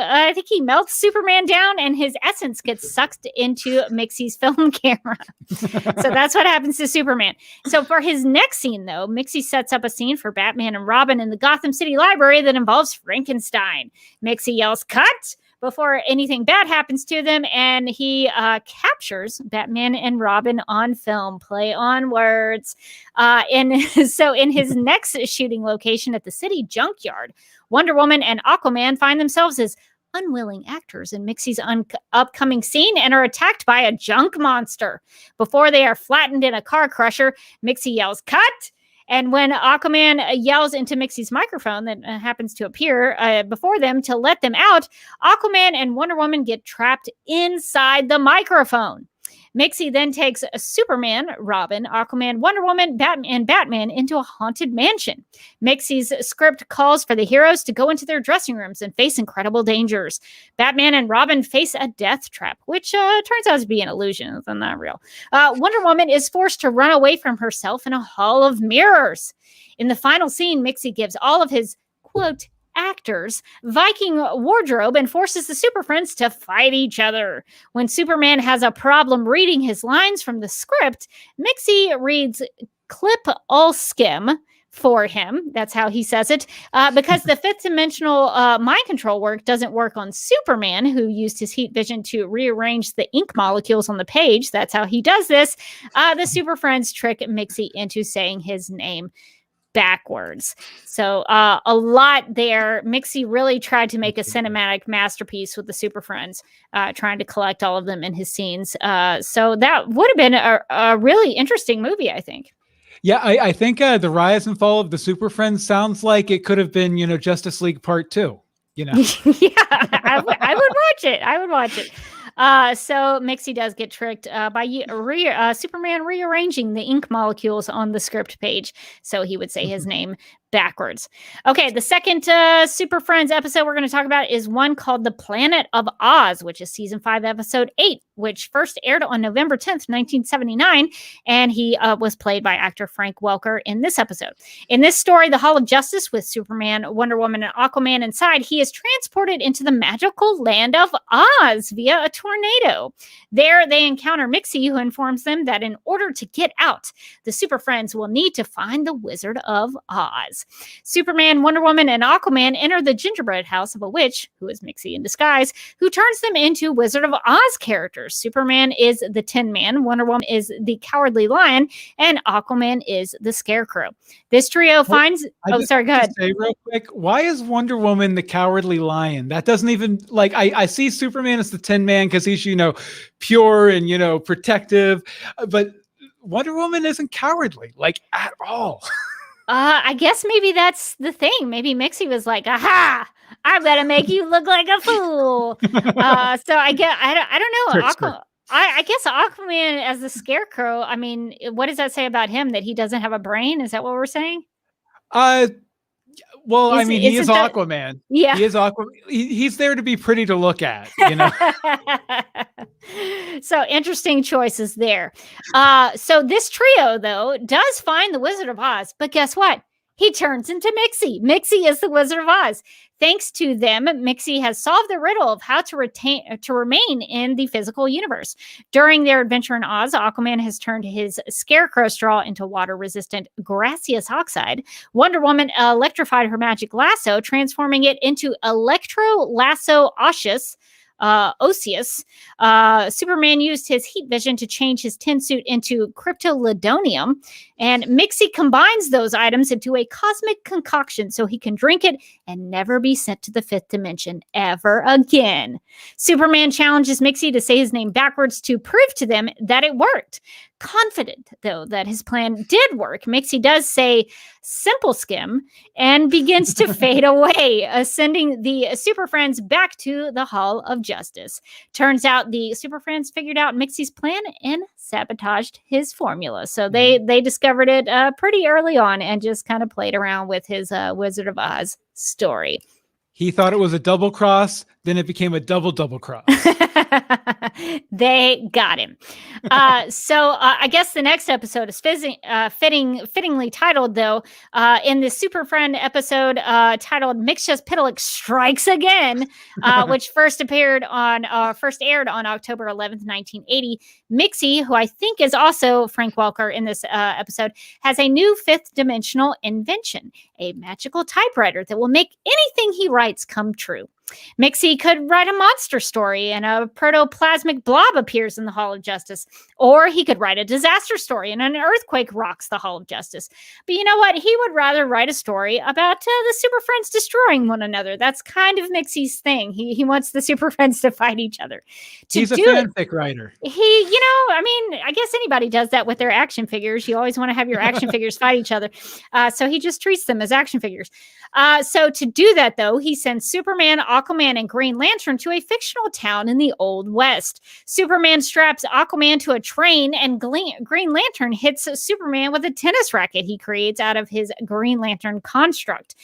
he melts Superman down, and his essence gets sucked into Mxyzptlk's film camera. So that's what happens to Superman. So for his next scene, though, Mxyzptlk sets up a scene for Batman and Robin in the Gotham City Library that involves Frankenstein. Mxyzptlk yells, "Cut!" before anything bad happens to them, and he captures Batman and Robin on film. Play on words. So in his next shooting location at the city junkyard, Wonder Woman and Aquaman find themselves as unwilling actors in Mxyzptlk's upcoming scene and are attacked by a junk monster. Before they are flattened in a car crusher, Mxyzptlk yells, "Cut!" And when Aquaman yells into Mxyzptlk's microphone that happens to appear before them to let them out, Aquaman and Wonder Woman get trapped inside the microphone. Mixy then takes Superman, Robin, Aquaman, Wonder Woman, Batman into a haunted mansion. Mixy's script calls for the heroes to go into their dressing rooms and face incredible dangers. Batman and Robin face a death trap, which turns out to be an illusion and not real. Wonder Woman is forced to run away from herself in a hall of mirrors. In the final scene, Mixy gives all of his, quote, actors Viking wardrobe and forces the Super Friends to fight each other. When Superman has a problem reading his lines from the script, Mixy reads clip all skim for him. That's how he says it. Because the fifth dimensional mind control work doesn't work on Superman, who used his heat vision to rearrange the ink molecules on the page. That's how he does this. The Super Friends trick Mixy into saying his name backwards. So a lot there. Mixy really tried to make a cinematic masterpiece with the Super Friends, trying to collect all of them in his scenes. So that would have been a really interesting movie, I think. Yeah, I think the rise and fall of the Super Friends sounds like it could have been, Justice League Part 2. Yeah, I would watch it. I would watch it. So Mixy does get tricked by Superman rearranging the ink molecules on the script page, so he would say his name backwards. Okay, the second Super Friends episode we're going to talk about is one called The Planet of Oz, which is season 5, episode 8, which first aired on November 10th, 1979, and he was played by actor Frank Welker in this episode. In this story, the Hall of Justice, with Superman, Wonder Woman, and Aquaman inside, he is transported into the magical land of Oz via a tornado. There, they encounter Mixy, who informs them that in order to get out, the Super Friends will need to find the Wizard of Oz. Superman, Wonder Woman, and Aquaman enter the gingerbread house of a witch, who is Mixy in disguise, who turns them into Wizard of Oz characters. Superman is the Tin Man, Wonder Woman is the Cowardly Lion, and Aquaman is the Scarecrow. This trio finds... go ahead. Say real quick, why is Wonder Woman the Cowardly Lion? That doesn't even... I see Superman as the Tin Man because he's, pure and, protective, but Wonder Woman isn't cowardly, at all. I guess maybe that's the thing. Maybe Mixy was like, aha, I'm going to make you look like a fool. So I don't know. I guess Aquaman as the Scarecrow, I mean, what does that say about him? That he doesn't have a brain? Is that what we're saying? Well, he is Aquaman. Yeah. He is Aquaman. He's there to be pretty to look at, So interesting choices there. So this trio, though, does find the Wizard of Oz, but guess what? He turns into Mixy. Mixy is the Wizard of Oz. Thanks to them, Mixy has solved the riddle of how to remain in the physical universe. During their adventure in Oz, Aquaman has turned his scarecrow straw into water-resistant gaseous oxide. Wonder Woman electrified her magic lasso, transforming it into Electro Lasso Osseous. Superman used his heat vision to change his tin suit into cryptolidonium, and Mixy combines those items into a cosmic concoction so he can drink it and never be sent to the fifth dimension ever again. Superman challenges Mixy to say his name backwards to prove to them that it worked. Confident, though, that his plan did work, Mixy does say simple skim and begins to fade away, sending the Super Friends back to the Hall of Justice. Turns out the Super Friends figured out Mixy's plan and sabotaged his formula. So they discovered it pretty early on and just kind of played around with his Wizard of Oz story. He thought it was a double cross, then it became a double cross. They got him. So I guess the next episode is fittingly titled, though, in the Super Friend episode titled Mxyzptlk Strikes Again, which first aired on October 11th, 1980. Mixy, who I think is also Frank Welker in this episode, has a new fifth dimensional invention, a magical typewriter that will make anything he writes come true. Mixy could write a monster story and a protoplasmic blob appears in the Hall of Justice. Or he could write a disaster story and an earthquake rocks the Hall of Justice. But you know what? He would rather write a story about the Super Friends destroying one another. That's kind of Mixy's thing. He wants the Super Friends to fight each other. He's a fanfic writer. I guess anybody does that with their action figures. You always want to have your action figures fight each other. So he just treats them as action figures. So to do that, though, he sends Superman, Aquaman and Green Lantern to a fictional town in the Old West. Superman straps Aquaman to a train, and Green Lantern hits Superman with a tennis racket he creates out of his Green Lantern construct.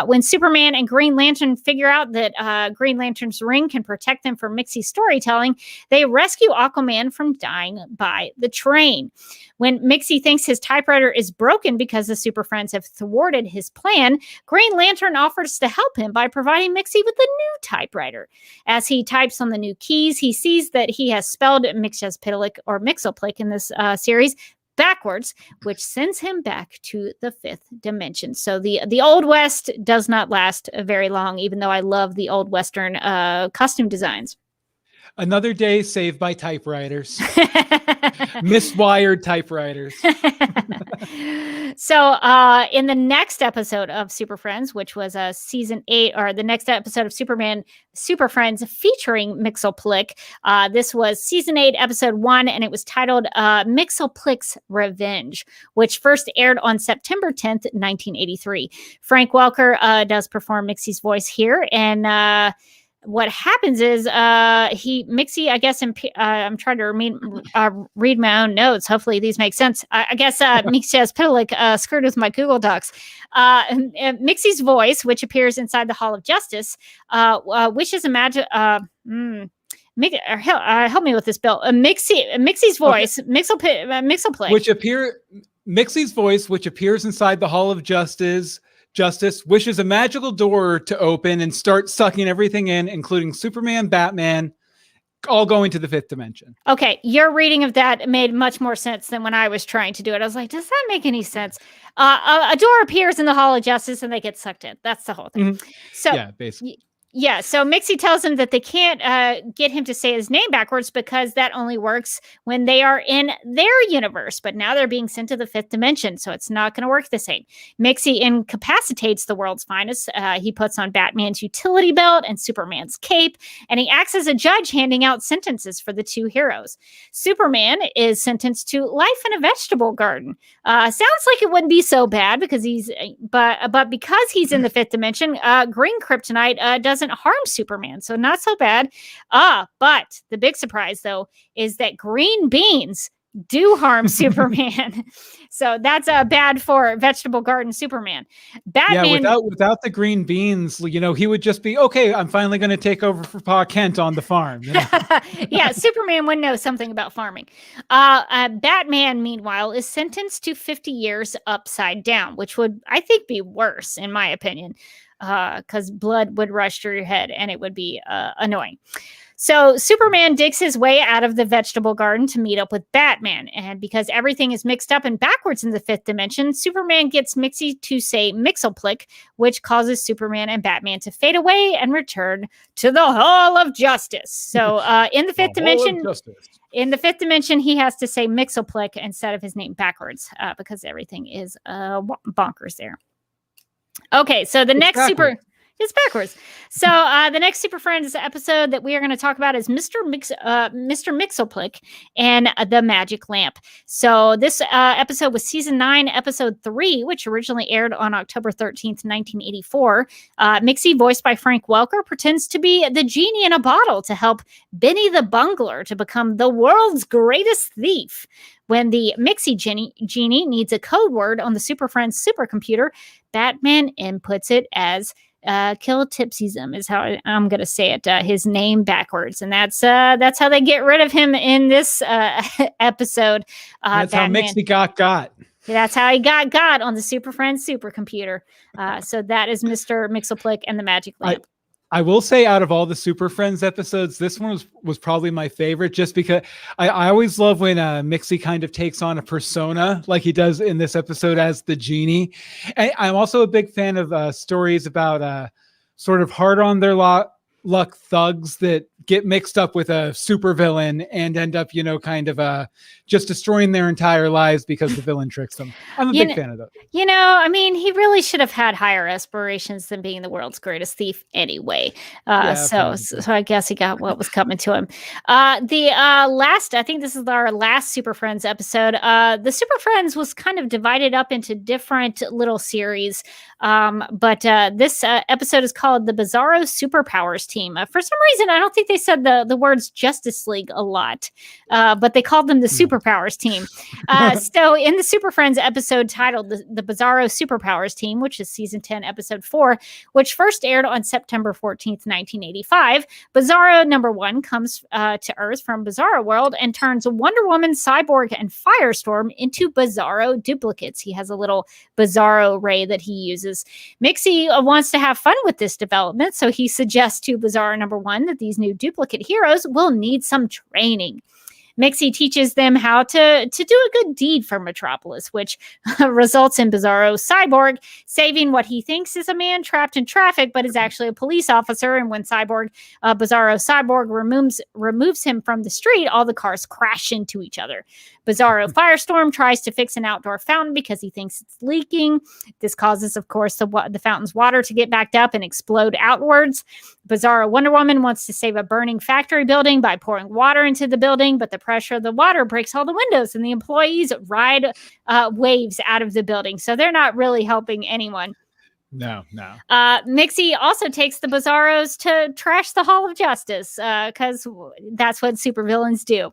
When Superman and Green Lantern figure out that Green Lantern's ring can protect them from Mixie's storytelling, they rescue Aquaman from dying by the train. When Mixie thinks his typewriter is broken because the Super Friends have thwarted his plan, Green Lantern offers to help him by providing Mixie with a new typewriter. As he types on the new keys, he sees that he has spelled Mxyzptlk in this series backwards, which sends him back to the fifth dimension. So the Old West does not last very long, even though I love the Old Western costume designs. Another day saved by typewriters. Miswired typewriters. So in the next episode of Super Friends, which was season 8, or the next episode of Super Friends featuring Mxyzptlk, this was season 8, episode 1, and it was titled Mxyzptlk's Revenge, which first aired on September 10th, 1983. Frank Welker does perform Mixie's voice here, and what happens is Mixie, I guess, I'm trying to read my own notes. Hopefully these make sense. I guess Mxyzptlk screwed with my Google Docs. Mixie's voice, which appears inside the Hall of Justice, wishes a magic... help me with this, Bill. Mixie's voice, okay. Mxyzptlk. Mixie's voice, which appears inside the Hall of Justice, wishes a magical door to open and start sucking everything in, including Superman, Batman, all going to the fifth dimension. Okay, your reading of that made much more sense than when I was trying to do it. I was like, does that make any sense? A door appears in the Hall of Justice and they get sucked in. That's the whole thing. Mm-hmm. So yeah, basically. Yeah, so Mixie tells him that they can't get him to say his name backwards because that only works when they are in their universe. But now they're being sent to the fifth dimension, so it's not going to work the same. Mixie incapacitates the world's finest. He puts on Batman's utility belt and Superman's cape, and he acts as a judge handing out sentences for the two heroes. Superman is sentenced to life in a vegetable garden. Sounds like it wouldn't be so bad because but because he's in the fifth dimension, green kryptonite doesn't harm Superman, so not so bad. But the big surprise, though, is that green beans do harm Superman. So that's bad for vegetable garden Superman. Batman, without the green beans, he would just be, okay, I'm finally going to take over for Pa Kent on the farm. Yeah, Superman would know something about farming. Batman, meanwhile, is sentenced to 50 years upside down, which would, I think, be worse, in my opinion. Because blood would rush through your head and it would be annoying. So Superman digs his way out of the vegetable garden to meet up with Batman. And because everything is mixed up and backwards in the fifth dimension, Superman gets Mixie to say Mxyzptlk, which causes Superman and Batman to fade away and return to the Hall of Justice. So in the fifth dimension, he has to say Mxyzptlk instead of his name backwards because everything is bonkers there. Okay, so the next it's backwards. So the next Super Friends episode that we are going to talk about is Mr. Mxyzptlk and the Magic Lamp. So this episode was season 9, episode 3, which originally aired on October 13th, 1984. Mixie, voiced by Frank Welker, pretends to be the genie in a bottle to help Benny the Bungler to become the world's greatest thief. When the Mixie genie needs a code word on the Super Friends supercomputer, Batman inputs it as Kill Tipsyism is how I'm going to say it, his name backwards. And that's how they get rid of him in this episode. That's Batman, how Mixie got. That's how he got on the Super Friends supercomputer. So that is Mr. Mxyzptlk and the Magic Lamp. I will say, out of all the Super Friends episodes, this one was probably my favorite, just because I always love when Mixie kind of takes on a persona like he does in this episode as the genie. And I'm also a big fan of stories about sort of hard on their luck thugs that get mixed up with a supervillain and end up, kind of just destroying their entire lives because the villain tricks them. I'm a big fan of that. I mean, he really should have had higher aspirations than being the world's greatest thief anyway. So I guess he got what was coming to him. I think this is our last Super Friends episode. The Super Friends was kind of divided up into different little series. But this episode is called The Bizarro Superpowers Team. For some reason, I don't think they said the words Justice League a lot, but they called them the Superpowers Team. So in the Super Friends episode titled The Bizarro Superpowers Team, which is season 10, episode 4, which first aired on September 14th, 1985, Bizarro number 1 comes to Earth from Bizarro World and turns Wonder Woman, Cyborg, and Firestorm into Bizarro duplicates. He has a little Bizarro ray that he uses. Mixy wants to have fun with this development, so he suggests to Bizarro number 1 that these new duplicate heroes will need some training. Mixy teaches them how to do a good deed for Metropolis, which results in Bizarro Cyborg saving what he thinks is a man trapped in traffic, but is actually a police officer. And when Bizarro Cyborg removes him from the street, all the cars crash into each other. Bizarro Firestorm tries to fix an outdoor fountain because he thinks it's leaking. This causes, of course, the fountain's water to get backed up and explode outwards. Bizarro Wonder Woman wants to save a burning factory building by pouring water into the building, but the pressure of the water breaks all the windows and the employees ride waves out of the building. So they're not really helping anyone. No. Mixy also takes the Bizarros to trash the Hall of Justice because that's what supervillains do.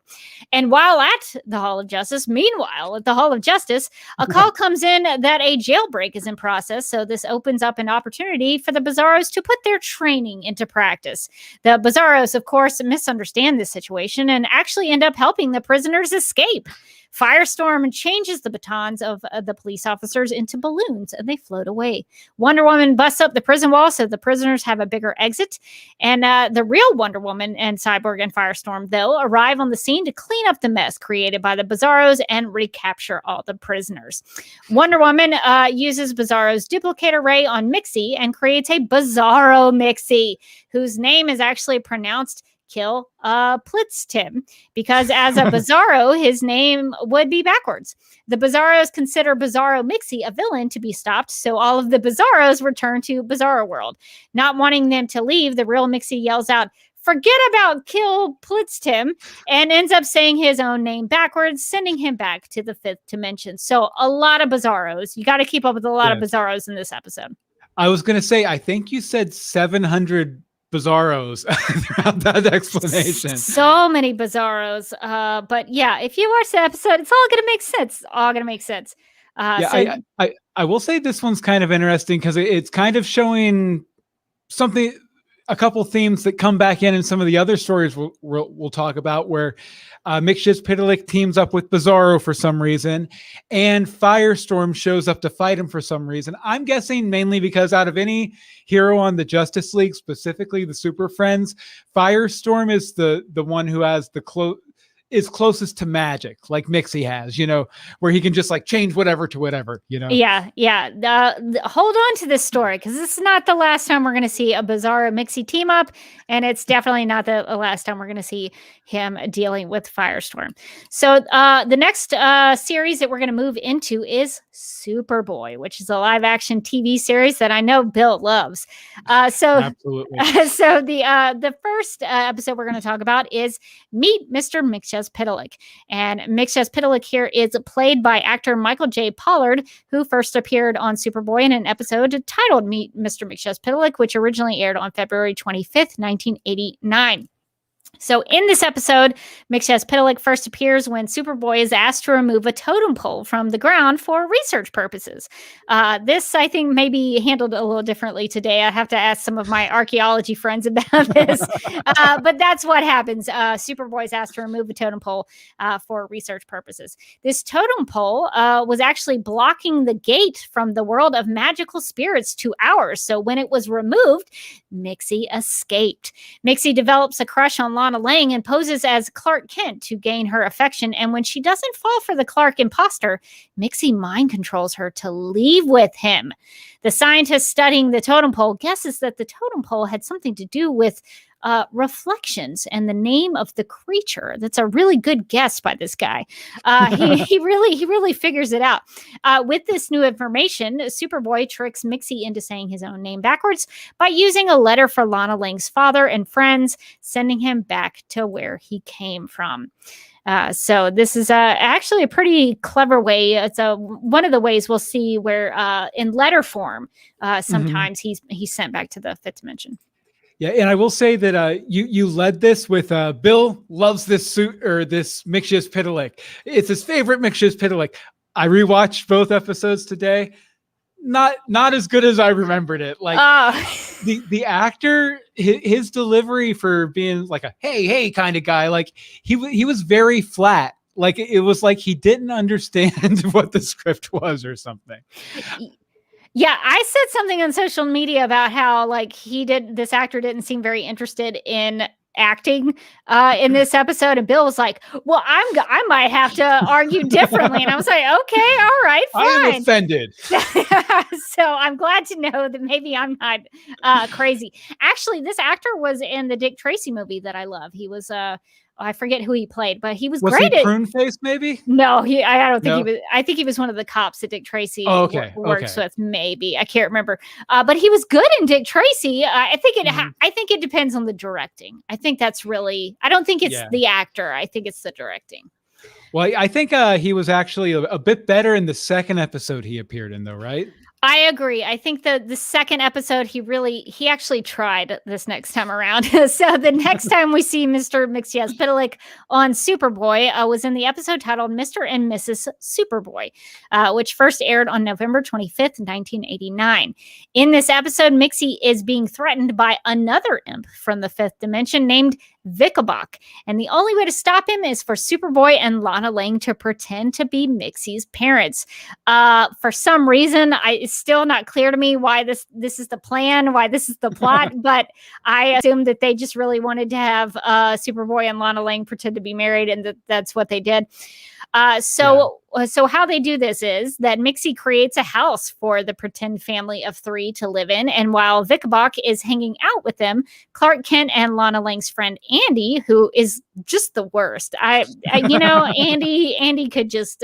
And while at the Hall of Justice, meanwhile, at the Hall of Justice, a call comes in that a jailbreak is in process. So this opens up an opportunity for the Bizarros to put their training into practice. The Bizarros, of course, misunderstand this situation and actually end up helping the prisoners escape. Firestorm changes the batons of the police officers into balloons and they float away. Wonder Woman busts up the prison wall so the prisoners have a bigger exit. And the real Wonder Woman and Cyborg and Firestorm, though, arrive on the scene to clean up the mess created by the Bizarros and recapture all the prisoners. Wonder Woman uses Bizarro's duplicator ray on Mixy and creates a Bizarro Mixy, whose name is actually pronounced Mxyzptlk, because as a Bizarro, his name would be backwards. The Bizarros consider Bizarro Mixy a villain to be stopped, so all of the Bizarros return to Bizarro World. Not wanting them to leave, the real Mixy yells out, "Forget about Mxyzptlk," and ends up saying his own name backwards, sending him back to the 5th dimension. So a lot of Bizarros. You got to keep up with a lot of Bizarros in this episode. I was going to say, I think you said 700 Bizarros throughout that explanation. So many Bizarros. But yeah, if you watch the episode, it's all going to make sense. I will say this one's kind of interesting because it's kind of showing something, a couple themes that come back in some of the other stories we'll talk about, where Mxyzptlk teams up with Bizarro for some reason, and Firestorm shows up to fight him for some reason. I'm guessing mainly because out of any hero on the Justice League, specifically the Super Friends, Firestorm is the one who has is closest to magic, like Mixy has, where he can just like change whatever to whatever, Yeah. Hold on to this story because this is not the last time we're going to see a Bizarro Mixy team up, and it's definitely not the last time we're going to see him dealing with Firestorm. So the next series that we're going to move into is Superboy, which is a live action TV series that I know Bill loves. Absolutely. So the first episode we're going to talk about is Meet Mr. Mxyzptlk. And Mxyzptlk here is played by actor Michael J. Pollard, who first appeared on Superboy in an episode titled Meet Mr. Mxyzptlk, which originally aired on February 25th, 1989. So in this episode, Mxyzptlk first appears when Superboy is asked to remove a totem pole from the ground for research purposes. This, I think, may be handled a little differently today. I have to ask some of my archaeology friends about this. But that's what happens. Superboy is asked to remove a totem pole for research purposes. This totem pole was actually blocking the gate from the world of magical spirits to ours. So when it was removed, Mixy escaped. Mixy develops a crush on Lana Lang and poses as Clark Kent to gain her affection. And when she doesn't fall for the Clark imposter, Mixy mind controls her to leave with him. The scientist studying the totem pole guesses that the totem pole had something to do with reflections and the name of the creature. That's a really good guess by this guy. He really figures it out. With this new information, Superboy tricks Mixy into saying his own name backwards by using a letter for Lana Lang's father and friends, sending him back to where he came from. So this is actually a pretty clever way. It's one of the ways we'll see where in letter form, sometimes he's sent back to the fifth dimension. Yeah, and I will say that you led this with Bill loves this suit or this Mxyzptlk. It's his favorite Mxyzptlk. I rewatched both episodes today. Not as good as I remembered it. Like the actor, his delivery for being like a hey kind of guy, like he was very flat. Like it was like he didn't understand what the script was or something. Yeah, I said something on social media about how like this actor didn't seem very interested in acting in this episode, and Bill was like, well, I might have to argue differently, and I was like, okay, all right, fine. I am offended. So I'm glad to know that maybe I'm not crazy. Actually, this actor was in the Dick Tracy movie that I love. He was I forget who he played, but he was great. Was he Prune Face, maybe? No, I don't think he was. I think he was one of the cops that Dick Tracy works with. Maybe I can't remember. But he was good in Dick Tracy. I think it depends on the directing. I think that's really. I don't think it's the actor. I think it's the directing. Well, I think he was actually a bit better in the second episode he appeared in, though, right? I agree. I think the second episode, he actually tried this next time around. So the next time we see Mr. Mxyzptlk on Superboy was in the episode titled Mr. and Mrs. Superboy, which first aired on November 25th, 1989. In this episode, Mixy is being threatened by another imp from the fifth dimension named Mxyzptlk. And the only way to stop him is for Superboy and Lana Lang to pretend to be Mixy's parents. For some reason, it's still not clear to me why this is the plan, why this is the plot, but I assume that they just really wanted to have Superboy and Lana Lang pretend to be married, and that's what they did. So how they do this is that Mixy creates a house for the pretend family of three to live in. And while Mxyzptlk is hanging out with them, Clark Kent and Lana Lang's friend Andy, who is just the worst. Andy could just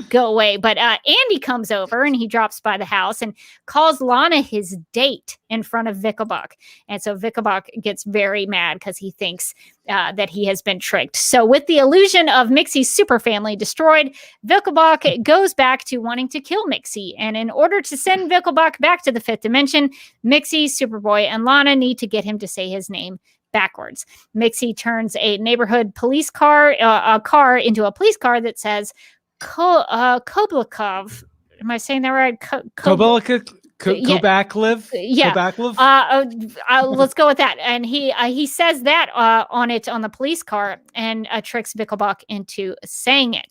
go away. But Andy comes over and he drops by the house and calls Lana his date in front of Mxyzptlk. And so Mxyzptlk gets very mad because he thinks that he has been tricked. So with the illusion of Mixy's super family destroyed, Mxyzptlk goes back to wanting to kill Mixy. And in order to send Mxyzptlk back to the fifth dimension, Mixy, Superboy, and Lana need to get him to say his name backwards. Mixy turns a neighborhood police car into a police car that says Koblakov. Am I saying that right? Koblakov? Kobakliv? Yeah. Kobakliv? Let's go with that. And he says that on the police car and tricks Mxyzptlk into saying it.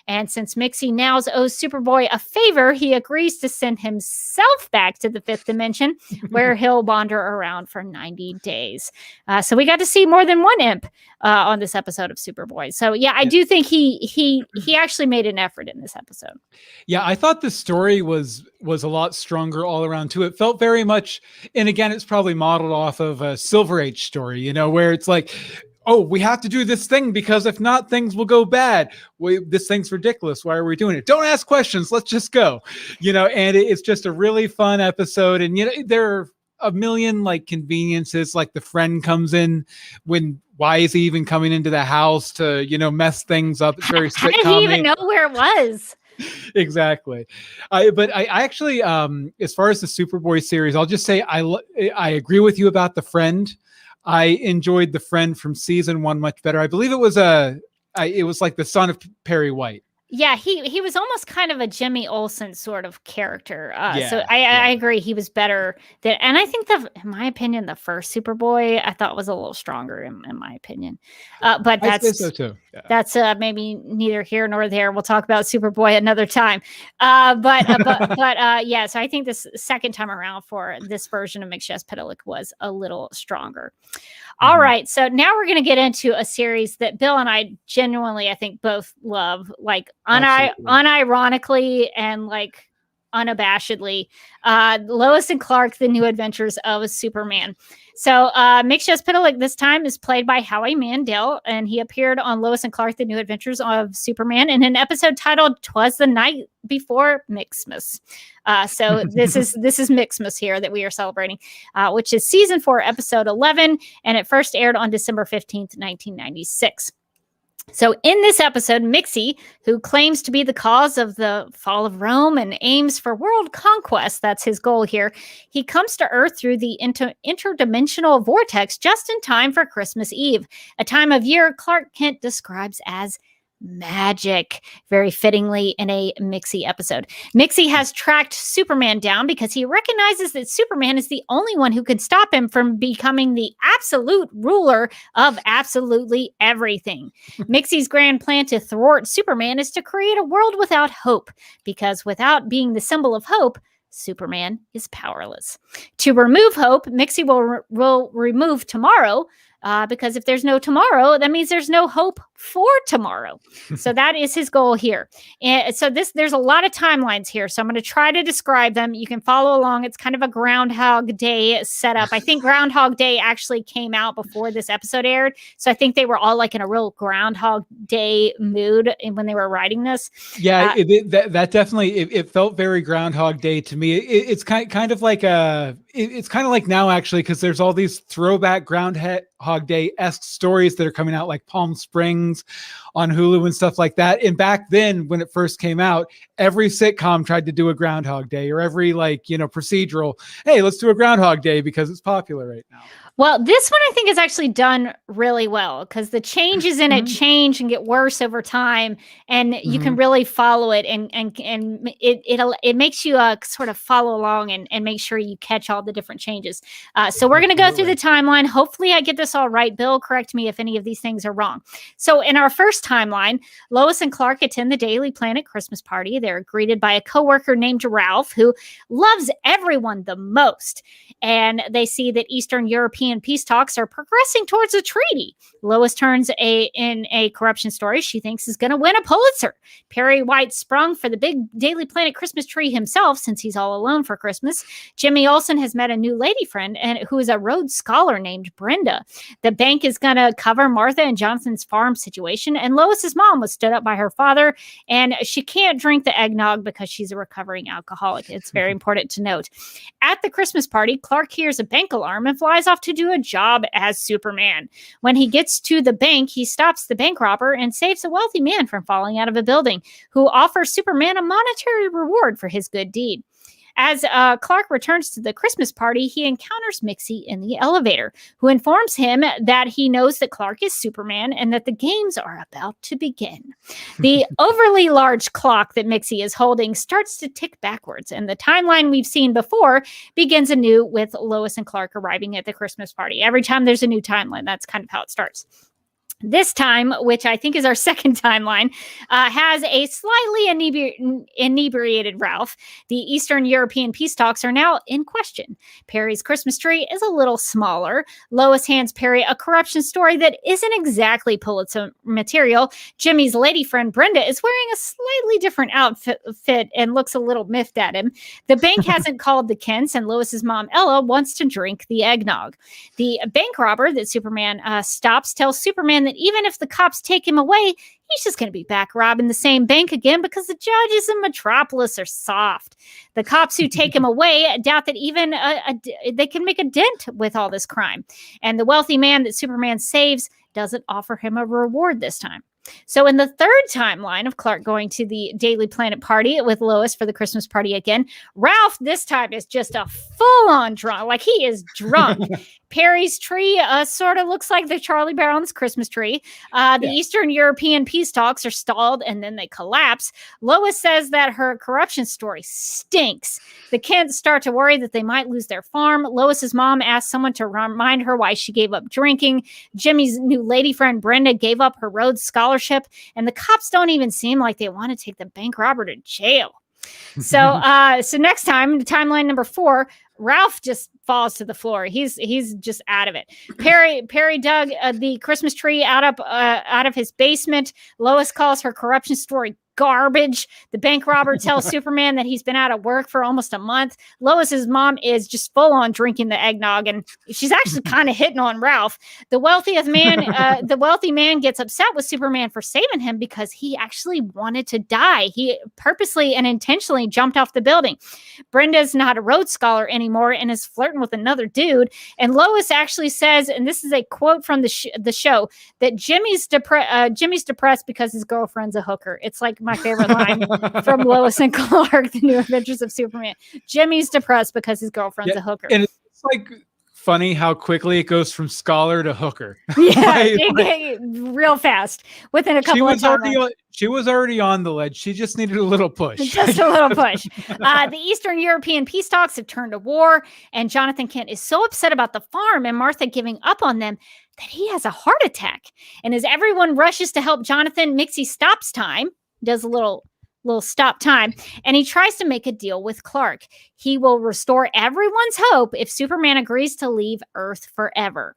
And since Mixy now owes Superboy a favor, he agrees to send himself back to the fifth dimension, where he'll wander around for 90 days. So we got to see more than one imp on this episode of Superboy. So yeah, I do think he actually made an effort in this episode. Yeah, I thought the story was a lot stronger all around too. It felt very much, and again, it's probably modeled off of a Silver Age story, where it's like, oh, we have to do this thing because if not, things will go bad. This thing's ridiculous. Why are we doing it? Don't ask questions. Let's just go. And it's just a really fun episode. And there are a million like conveniences. Like the friend comes in why is he even coming into the house to mess things up? It's very How did he even know where it was? Exactly. But I actually, as far as the Superboy series, I'll just say I agree with you about the friend. I enjoyed the friend from season 1 much better. I believe it was like the son of Perry White. Yeah, he was almost kind of a Jimmy Olsen sort of character. So I agree he was better than, and I think in my opinion, the first Superboy I thought was a little stronger in my opinion. But that's I say so too. Yeah. That's maybe neither here nor there. We'll talk about Superboy another time. But so I think this second time around for this version of Mxyzptlk was a little stronger. All right, so now we're going to get into a series that Bill and I genuinely, I think, both love, like unironically and like unabashedly. Lois and Clark, The New Adventures of Superman. So Mxyzptlk this time is played by Howie Mandel, and he appeared on Lois and Clark, The New Adventures of Superman in an episode titled "'Twas the Night Before Mxmas." So this is Mxmas here that we are celebrating, which is season 4, episode 11, and it first aired on December 15th, 1996. So in this episode, Mixy, who claims to be the cause of the fall of Rome and aims for world conquest, that's his goal here, he comes to Earth through the interdimensional vortex just in time for Christmas Eve, a time of year Clark Kent describes as magic, very fittingly in a Mixy episode. Mixy has tracked Superman down because he recognizes that Superman is the only one who can stop him from becoming the absolute ruler of absolutely everything. Mixy's grand plan to thwart Superman is to create a world without hope, because without being the symbol of hope, Superman is powerless. To remove hope, Mixy will remove tomorrow, because if there's no tomorrow, that means there's no hope for tomorrow. So that is his goal here. And so there's a lot of timelines here. So I'm going to try to describe them. You can follow along. It's kind of a Groundhog Day setup. I think Groundhog Day actually came out before this episode aired. So I think they were all like in a real Groundhog Day mood when they were writing this. Yeah, that definitely, it felt very Groundhog Day to me. It's kind of like it's kind of like now actually, because there's all these throwback Groundhog Day-esque stories that are coming out, like Palm Springs on Hulu and stuff like that. And back then, when it first came out, every sitcom tried to do a Groundhog Day, or every procedural, hey, let's do a Groundhog Day because it's popular right now. Well, this one I think is actually done really well, because the changes in it change and get worse over time, and you can really follow it, and it makes you sort of follow along and make sure you catch all the different changes. So we're going to go through the timeline. Hopefully I get this all right. Bill, correct me if any of these things are wrong. So in our first timeline, Lois and Clark attend the Daily Planet Christmas party. They're greeted by a coworker named Ralph, who loves everyone the most. And they see that Eastern European peace talks are progressing towards a treaty. Lois turns in a corruption story she thinks is going to win a Pulitzer. Perry White sprung for the big Daily Planet Christmas tree himself, since he's all alone for Christmas. Jimmy Olsen has met a new lady friend who is a Rhodes Scholar named Brenda. The bank is going to cover Martha and Jonathan's farm situation, and Lois's mom was stood up by her father, and she can't drink the eggnog because she's a recovering alcoholic. It's very important to note. At the Christmas party, Clark hears a bank alarm and flies off to do a job as Superman. When he gets to the bank, he stops the bank robber and saves a wealthy man from falling out of a building, who offers Superman a monetary reward for his good deed. As Clark returns to the Christmas party, he encounters Mixy in the elevator, who informs him that he knows that Clark is Superman and that the games are about to begin. The overly large clock that Mixy is holding starts to tick backwards, and the timeline we've seen before begins anew with Lois and Clark arriving at the Christmas party. Every time there's a new timeline, that's kind of how it starts. This time, which I think is our second timeline, has a slightly inebriated Ralph. The Eastern European peace talks are now in question. Perry's Christmas tree is a little smaller. Lois hands Perry a corruption story that isn't exactly Pulitzer material. Jimmy's lady friend Brenda is wearing a slightly different outfit and looks a little miffed at him. The bank hasn't called the Kents, and Lois's mom Ella wants to drink the eggnog. The bank robber that Superman stops tells Superman that even if the cops take him away, he's just going to be back robbing the same bank again because the judges in Metropolis are soft. The cops who take him away doubt that even they can make a dent with all this crime. And the wealthy man that Superman saves doesn't offer him a reward this time. So in the third timeline of Clark going to the Daily Planet party with Lois for the Christmas party again, Ralph this time is just a full-on drunk. Like, he is drunk. Perry's tree sort of looks like the Charlie Brown's Christmas tree. The Eastern European peace talks are stalled and then they collapse. Lois says that her corruption story stinks. The Kents start to worry that they might lose their farm. Lois's mom asks someone to remind her why she gave up drinking. Jimmy's new lady friend Brenda gave up her Rhodes Scholarship, and the cops don't even seem like they want to take the bank robber to jail. So next time, timeline number 4, Ralph just falls to the floor. He's just out of it. Perry dug the Christmas tree out of his basement. Lois calls her corruption story garbage. The bank robber tells Superman that he's been out of work for almost a month. Lois's mom is just full on drinking the eggnog, and she's actually kind of hitting on Ralph. The wealthy man gets upset with Superman for saving him because he actually wanted to die. He purposely and intentionally jumped off the building. Brenda's not a Rhodes Scholar anymore and is flirting with another dude. And Lois actually says, and this is a quote from the show, that Jimmy's depressed because his girlfriend's a hooker. It's like my favorite line from Lois and Clark, The New Adventures of Superman. Jimmy's depressed because his girlfriend's a hooker. And it's like funny how quickly it goes from scholar to hooker. Yeah, real fast within a couple of times. She was already on the ledge. She just needed a little push. Just a little push. The Eastern European peace talks have turned to war, and Jonathan Kent is so upset about the farm and Martha giving up on them that he has a heart attack. And as everyone rushes to help Jonathan, Mixy stops time, does a little stop time, and he tries to make a deal with Clark. He will restore everyone's hope if Superman agrees to leave Earth forever.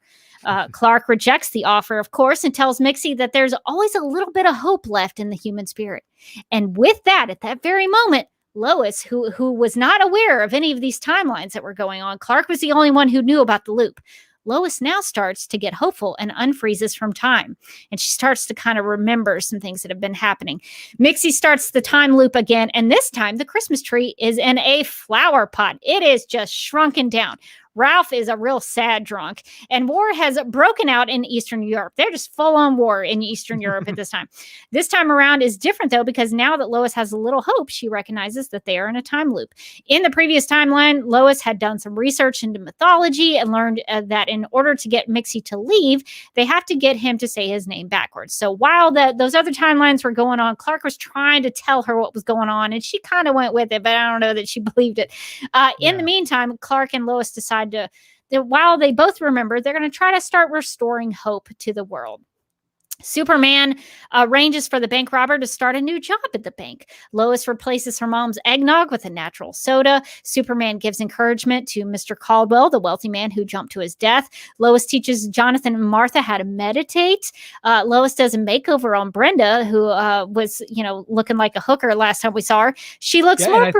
Clark rejects the offer, of course, and tells Mixy that there's always a little bit of hope left in the human spirit. And with that, at that very moment, Lois, who was not aware of any of these timelines that were going on, Clark was the only one who knew about the loop. Lois now starts to get hopeful and unfreezes from time. And she starts to kind of remember some things that have been happening. Mixy starts the time loop again. And this time the Christmas tree is in a flower pot. It is just shrunken down. Ralph is a real sad drunk, and war has broken out in Eastern Europe. They're just full on war in Eastern Europe at this time. This time around is different, though, because now that Lois has a little hope, she recognizes that they are in a time loop. In the previous timeline, Lois had done some research into mythology and learned that in order to get Mixy to leave, they have to get him to say his name backwards. So while those other timelines were going on, Clark was trying to tell her what was going on, and she kind of went with it, but I don't know that she believed it. In the meantime, Clark and Lois decide that while they both remember, they're going to try to start restoring hope to the world. Superman arranges for the bank robber to start a new job at the bank. Lois replaces her mom's eggnog with a natural soda. Superman gives encouragement to Mr. Caldwell, the wealthy man who jumped to his death. Lois teaches Jonathan and Martha how to meditate. Lois does a makeover on Brenda, who was, looking like a hooker last time we saw her. She looks more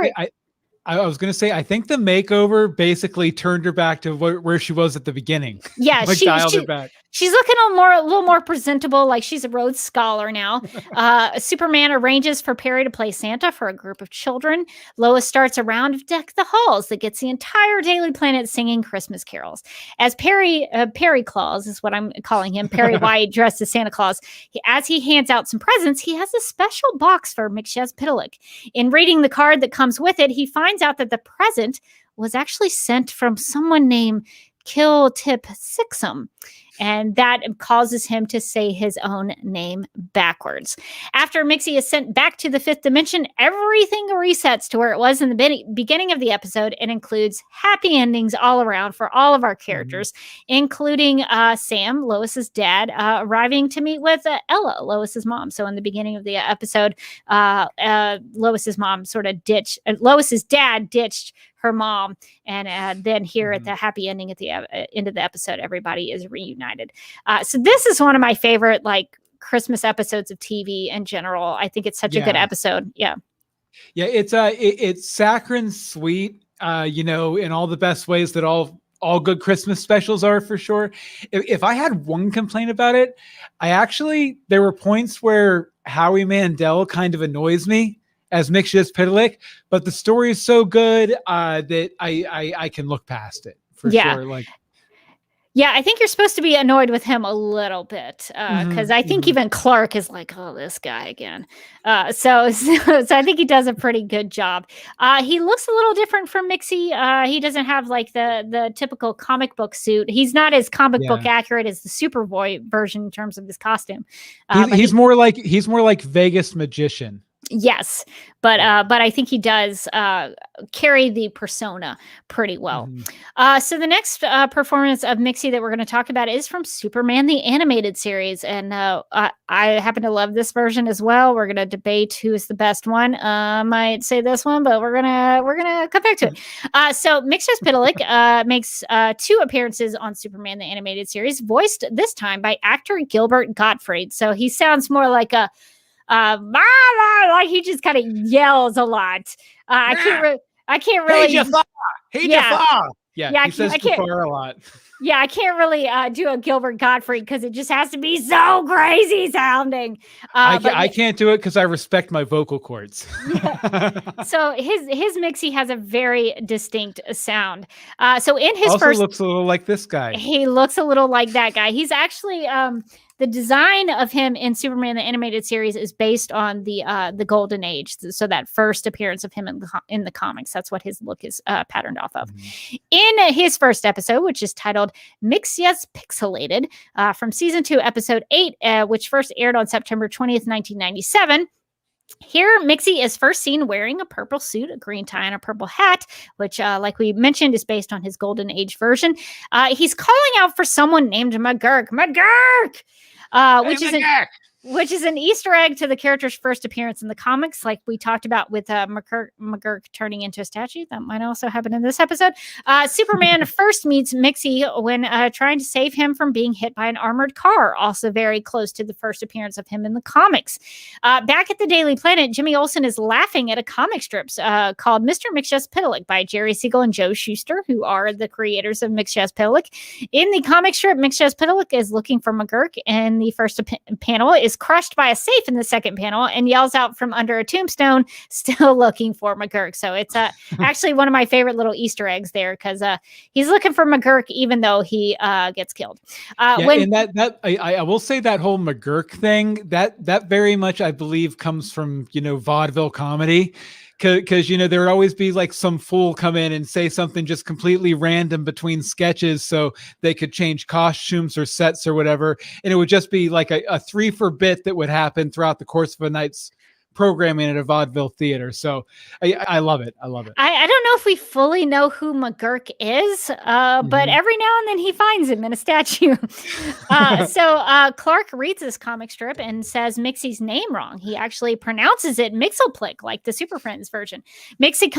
I was going to say, I think the makeover basically turned her back to where she was at the beginning. Yeah, she dialed her back. She's looking a little more presentable, like she's a Rhodes Scholar now. Superman arranges for Perry to play Santa for a group of children. Lois starts a round of Deck the Halls that gets the entire Daily Planet singing Christmas carols. As Perry Claus is what I'm calling him, Perry White dressed as Santa Claus. As he hands out some presents, he has a special box for Mxyzptlk. In reading the card that comes with it, he finds out that the present was actually sent from someone named Kill Tip Sixum. And that causes him to say his own name backwards. After Mixy is sent back to the fifth dimension, everything resets to where it was in the beginning of the episode. It includes happy endings all around for all of our characters, including Sam, Lois's dad, arriving to meet with Ella, Lois's mom. So in the beginning of the episode, Lois's dad ditched her mom, and then here at the happy ending at the end of the episode, everybody is reunited. So this is one of my favorite Christmas episodes of TV in general. I think it's such a good episode. Yeah, it's saccharine sweet, in all the best ways that all good Christmas specials are, for sure. If I had one complaint about it, there were points where Howie Mandel kind of annoys me as Mxyzptlk, but the story is so good that I can look past it for sure. Yeah, I think you're supposed to be annoyed with him a little bit because I think even Clark is like, oh, this guy again. So I think he does a pretty good job. He looks a little different from Mixy. He doesn't have the typical comic book suit. He's not as comic book accurate as the Superboy version in terms of his costume. He's more like Vegas magician. Yes, but I think he does carry the persona pretty well. So the next performance of Mixy that we're going to talk about is from Superman the Animated Series, and I happen to love this version as well. We're going to debate who is the best one. Might say this one, but we're gonna come back to it. So Mxyzptlk makes 2 appearances on Superman the Animated Series, voiced this time by actor Gilbert Gottfried. So he sounds more like a Like he just kind of yells a lot. I can't really. Hey, Jafar! Hey, Jafar! Yeah, he says Jafar a lot. Yeah, I can't really do a Gilbert Gottfried because it just has to be so crazy sounding. I can't do it because I respect my vocal cords. So his Mixy has a very distinct sound. So in his also first, looks a little like this guy. he looks a little like that guy. He's actually the design of him in Superman the Animated Series is based on the Golden Age. So that first appearance of him in the comics, that's what his look is patterned off of. Mm-hmm. In his first episode, which is titled Mxyzptlk, from season 2, episode 8, which first aired on September 20th, 1997. Here, Mixy is first seen wearing a purple suit, a green tie, and a purple hat, which, like we mentioned, is based on his Golden Age version. He's calling out for someone named McGurk. Which is an Easter egg to the character's first appearance in the comics, like we talked about with McGurk turning into a statue. That might also happen in this episode. Superman first meets Mixy when trying to save him from being hit by an armored car, also very close to the first appearance of him in the comics. Back at the Daily Planet, Jimmy Olsen is laughing at a comic strip called Mr. Mxyzptlk by Jerry Siegel and Joe Shuster, who are the creators of Mxyzptlk. In the comic strip, Mxyzptlk is looking for McGurk, and the first panel is crushed by a safe in the second panel and yells out from under a tombstone, still looking for McGurk. So it's actually one of my favorite little Easter eggs there, because he's looking for McGurk even though he gets killed. And I will say that whole McGurk thing, that very much I believe comes from vaudeville comedy. Because there would always be like some fool come in and say something just completely random between sketches so they could change costumes or sets or whatever, and it would just be like a 3-for bit that would happen throughout the course of a night's programming at a vaudeville theater. So I love it. I love it. I don't know if we fully know who McGurk is, but every now and then he finds him in a statue. So Clark reads this comic strip and says Mixy's name wrong. He actually pronounces it Mxyzptlk, like the Super Friends version. Mixy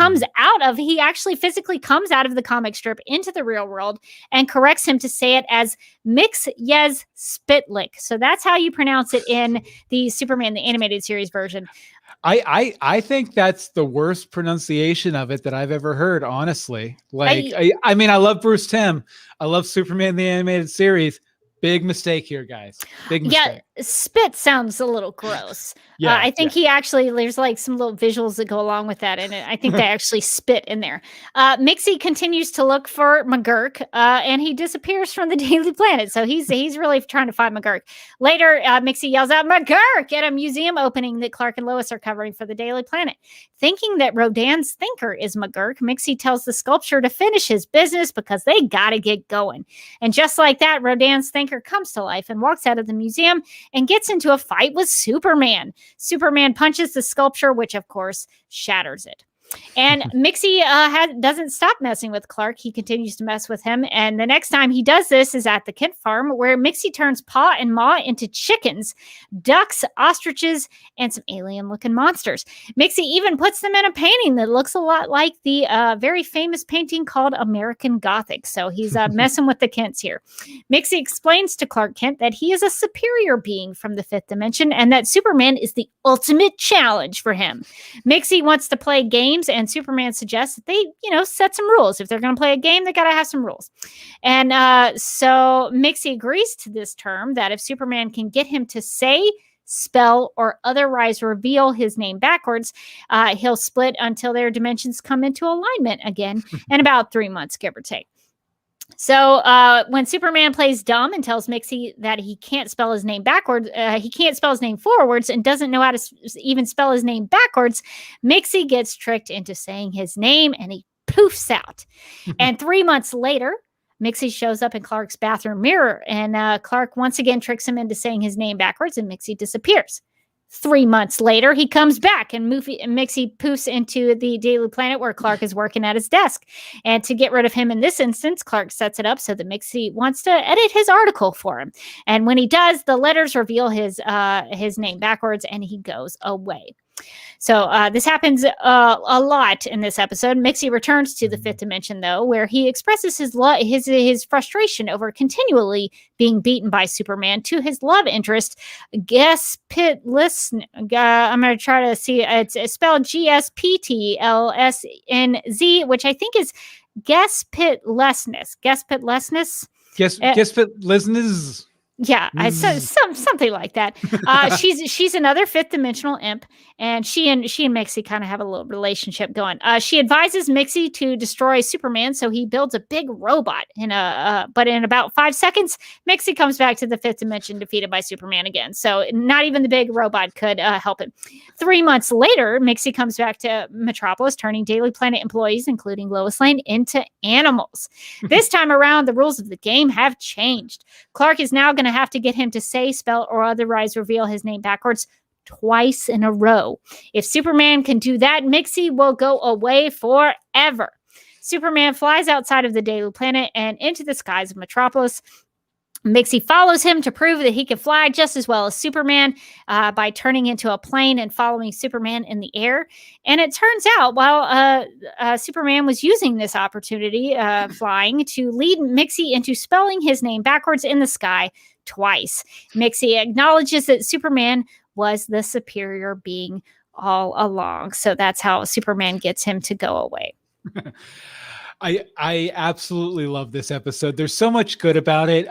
he actually physically comes out of the comic strip into the real world and corrects him to say it as Mxyzptlk. So that's how you pronounce it in the Superman the Animated Series version. I think that's the worst pronunciation of it that I've ever heard, honestly. I mean, I love Bruce Timm. I love Superman the Animated Series. Big mistake here, guys. Big mistake. Yeah, spit sounds a little gross. I think there's like some little visuals that go along with that, and I think they actually spit in there. Mixy continues to look for McGurk, and he disappears from the Daily Planet. So he's really trying to find McGurk. Later, Mixy yells out McGurk at a museum opening that Clark and Lois are covering for the Daily Planet. Thinking that Rodin's thinker is McGurk, Mixy tells the sculpture to finish his business because they gotta get going. And just like that, Rodin's thinker comes to life and walks out of the museum and gets into a fight with Superman. Superman punches the sculpture, which of course shatters it. And Mixy doesn't stop messing with Clark. He continues to mess with him. And the next time he does this is at the Kent farm, where Mixy turns Pa and Ma into chickens, ducks, ostriches, and some alien-looking monsters. Mixy even puts them in a painting that looks a lot like the very famous painting called American Gothic. So he's messing with the Kents here. Mixy explains to Clark Kent that he is a superior being from the fifth dimension and that Superman is the ultimate challenge for him. Mixy wants to play games, and Superman suggests that they, set some rules. If they're going to play a game, they got to have some rules. And so Mixy agrees to this term that if Superman can get him to say, spell, or otherwise reveal his name backwards, he'll split until their dimensions come into alignment again in about 3 months, give or take. So when Superman plays dumb and tells Mixy that he can't spell his name backwards, he can't spell his name forwards and doesn't know how to even spell his name backwards, Mixy gets tricked into saying his name and he poofs out. And 3 months later, Mixy shows up in Clark's bathroom mirror, and Clark once again tricks him into saying his name backwards, and Mixy disappears. 3 months later, he comes back, and Mixy poofs into the Daily Planet where Clark is working at his desk. And to get rid of him in this instance, Clark sets it up so that Mixy wants to edit his article for him. And when he does, the letters reveal his name backwards, and he goes away. So this happens a lot in this episode. Mixy returns to the fifth dimension, though, where he expresses his frustration over continually being beaten by Superman to his love interest, Mxyzptlk. I'm going to try to see. It's spelled Gsptlsnz, which I think is Mxyzptlk. Mxyzptlk. Mxyzptlk. Yeah, something like that. She's another fifth dimensional imp, and she and Mixy kind of have a little relationship going. She advises Mixy to destroy Superman, so he builds a big robot. But in about 5 seconds, Mixy comes back to the fifth dimension, defeated by Superman again. So not even the big robot could help him. 3 months later, Mixy comes back to Metropolis, turning Daily Planet employees, including Lois Lane, into animals. This time around, the rules of the game have changed. Clark is now going to have to get him to say, spell, or otherwise reveal his name backwards twice in a row. If Superman can do that, Mixy will go away forever. Superman flies outside of the Daily Planet and into the skies of Metropolis. Mixy follows him to prove that he can fly just as well as Superman by turning into a plane and following Superman in the air. And it turns out while Superman was using this opportunity, flying, to lead Mixy into spelling his name backwards in the sky twice. Mixy acknowledges that Superman was the superior being all along. So that's how Superman gets him to go away. I absolutely love this episode. There's so much good about it.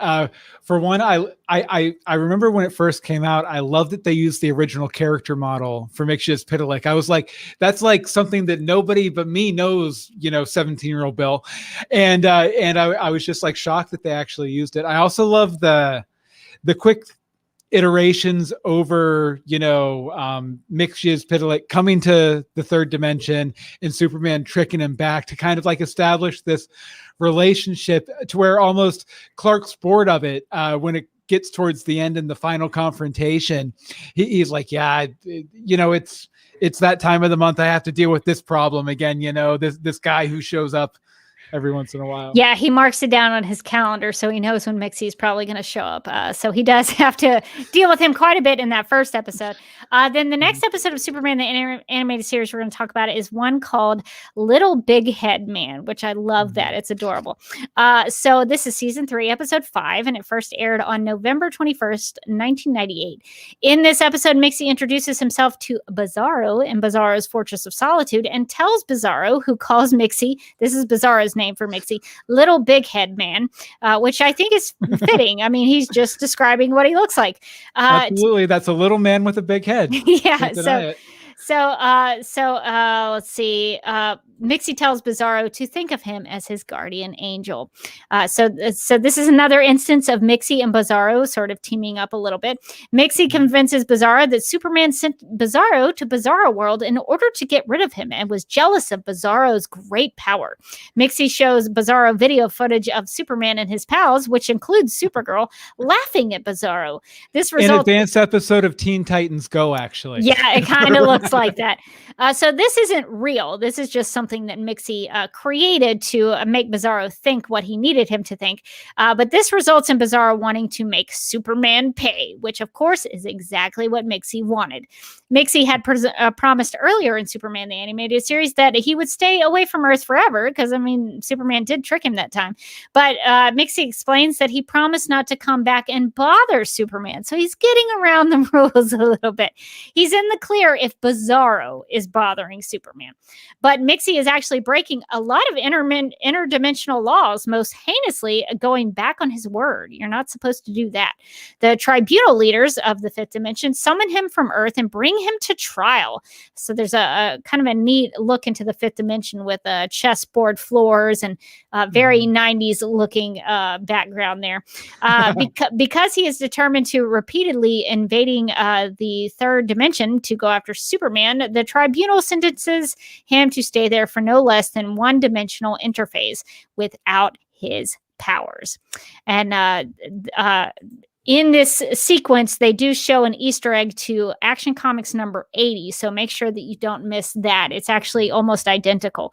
For one, I remember when it first came out, I loved that they used the original character model for Mxyzptlk. I was like, that's like something that nobody but me knows, 17-year-old Bill. And I was just like shocked that they actually used it. I also love the quick iterations over, Mxyzptlk coming to the third dimension and Superman tricking him back to kind of like establish this relationship to where almost Clark's bored of it when it gets towards the end in the final confrontation. He's like, yeah, it's that time of the month. I have to deal with this problem again. This guy who shows up every once in a while. Yeah, he marks it down on his calendar, so he knows when Mixy is probably going to show up. So he does have to deal with him quite a bit in that first episode. Then the next episode of Superman, the animated series we're going to talk about, is one called Little Big Head Man, which I love that. It's adorable. So this is season 3, episode 5, and it first aired on November 21st, 1998. In this episode, Mixy introduces himself to Bizarro in Bizarro's Fortress of Solitude and tells Bizarro, who calls Mixy, this is Bizarro's name for Mixy, Little Big Head Man, which I think is fitting. I mean, he's just describing what he looks like. Absolutely. That's a little man with a big head. Yeah. So let's see. Mixy tells Bizarro to think of him as his guardian angel. So this is another instance of Mixy and Bizarro sort of teaming up a little bit. Mixy convinces Bizarro that Superman sent Bizarro to Bizarro World in order to get rid of him and was jealous of Bizarro's great power. Mixy shows Bizarro video footage of Superman and his pals, which includes Supergirl, laughing at Bizarro. This results an advanced episode of Teen Titans Go, actually. Yeah, it kind of looks like that. So this isn't real. This is just something that Mixy created to make Bizarro think what he needed him to think. But this results in Bizarro wanting to make Superman pay, which of course is exactly what Mixy wanted. Mixy had promised earlier in Superman the Animated Series that he would stay away from Earth forever because, I mean, Superman did trick him that time. But Mixy explains that he promised not to come back and bother Superman. So he's getting around the rules a little bit. He's in the clear if Bizarro is bothering Superman. But Mixy is actually breaking a lot of interdimensional laws, most heinously going back on his word. You're not supposed to do that. The tribunal leaders of the fifth dimension summon him from Earth and bring him to trial. So there's a kind of a neat look into the fifth dimension with chessboard floors and very 90s looking background there. Because he is determined to repeatedly invading the third dimension to go after Superman, the tribunal sentences him to stay there for no less than one-dimensional interface without his powers. And in this sequence, they do show an Easter egg to Action Comics number 80. So make sure that you don't miss that. It's actually almost identical.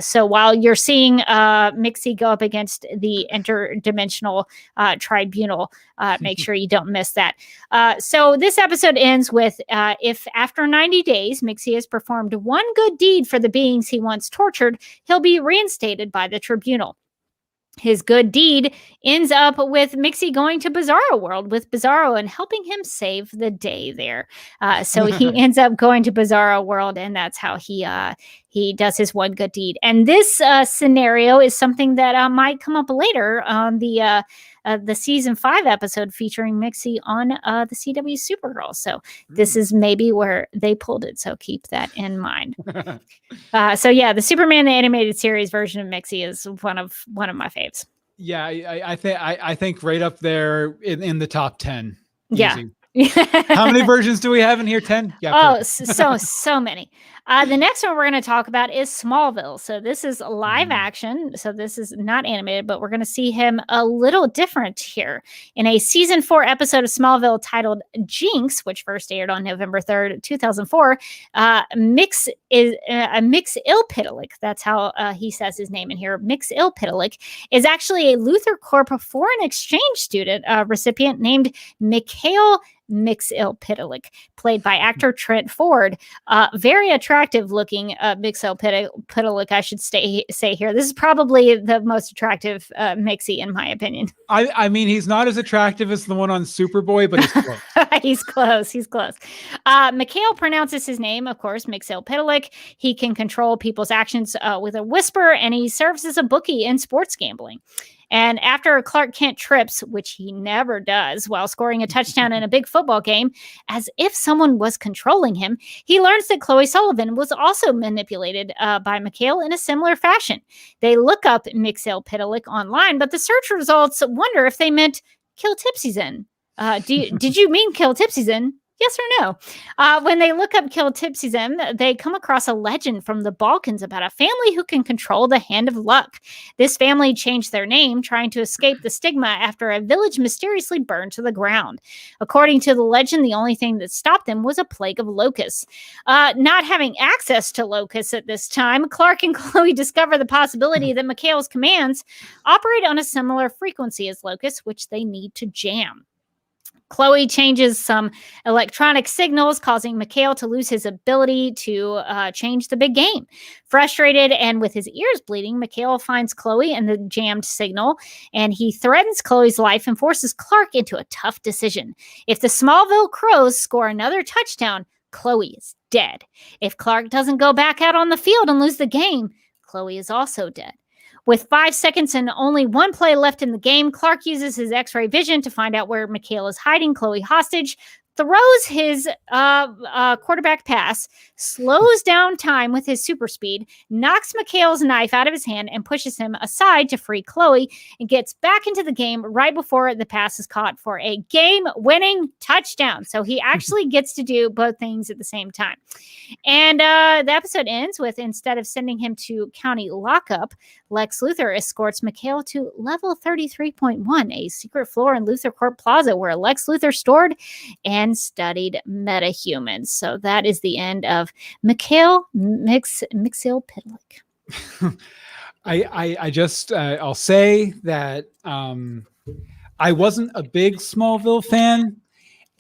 So while you're seeing Mixy go up against the interdimensional tribunal, make sure you don't miss that. So this episode ends with, if after 90 days, Mixy has performed one good deed for the beings he once tortured, he'll be reinstated by the tribunal. His good deed ends up with Mixy going to Bizarro World with Bizarro and helping him save the day there. So he ends up going to Bizarro World, and that's how he does his one good deed. And this scenario is something that might come up later on the season 5 episode featuring Mixy on the CW Supergirl. So this is maybe where they pulled it. So keep that in mind. So yeah, the Superman the animated series version of Mixy is one of my faves. Yeah, I think right up there in the top 10. Yeah. Easy. How many versions do we have in here? 10? Yeah. Oh, so many. The next one we're going to talk about is Smallville. So this is live action. So this is not animated, but we're going to see him a little different here. In a season 4 episode of Smallville titled Jinx, which first aired on November 3rd, 2004, Mxyzptlk, that's how he says his name in here, Mxyzptlk, is actually a Luthor Corp foreign exchange student recipient named Mxyzptlk, played by actor Trent Ford. Very attractive looking Mxyzptlk, I should say here. This is probably the most attractive Mixy, in my opinion. I mean, he's not as attractive as the one on Superboy, but he's close. He's close. Mikhail pronounces his name, of course, Mxyzptlk. He can control people's actions with a whisper, and he serves as a bookie in sports gambling. And after Clark Kent trips, which he never does, while scoring a touchdown in a big football game, as if someone was controlling him, he learns that Chloe Sullivan was also manipulated by Mikhail in a similar fashion. They look up Mxyzptlk online, but the search results wonder if they meant Kill Tipsyzen. Did you mean Kill Tipsyzen? Yes or no? When they look up Kill Tipsyzen, they come across a legend from the Balkans about a family who can control the hand of luck. This family changed their name, trying to escape the stigma after a village mysteriously burned to the ground. According to the legend, the only thing that stopped them was a plague of locusts. Not having access to locusts at this time, Clark and Chloe discover the possibility that Mikhail's commands operate on a similar frequency as locusts, which they need to jam. Chloe changes some electronic signals, causing Mikhail to lose his ability to change the big game. Frustrated and with his ears bleeding, Mikhail finds Chloe and the jammed signal, and he threatens Chloe's life and forces Clark into a tough decision. If the Smallville Crows score another touchdown, Chloe is dead. If Clark doesn't go back out on the field and lose the game, Chloe is also dead. With 5 seconds and only one play left in the game, Clark uses his X-ray vision to find out where Mikhail is hiding Chloe hostage, throws his quarterback pass, slows down time with his super speed, knocks Mikhail's knife out of his hand, and pushes him aside to free Chloe, and gets back into the game right before the pass is caught for a game-winning touchdown. So he actually gets to do both things at the same time. And the episode ends with, instead of sending him to county lockup, Lex Luthor escorts Mikhail to level 33.1, a secret floor in Luthor Corp Plaza where Lex Luthor stored and studied metahumans. So that is the end of Mikhail Mxyzptlk. I'll say that I wasn't a big Smallville fan,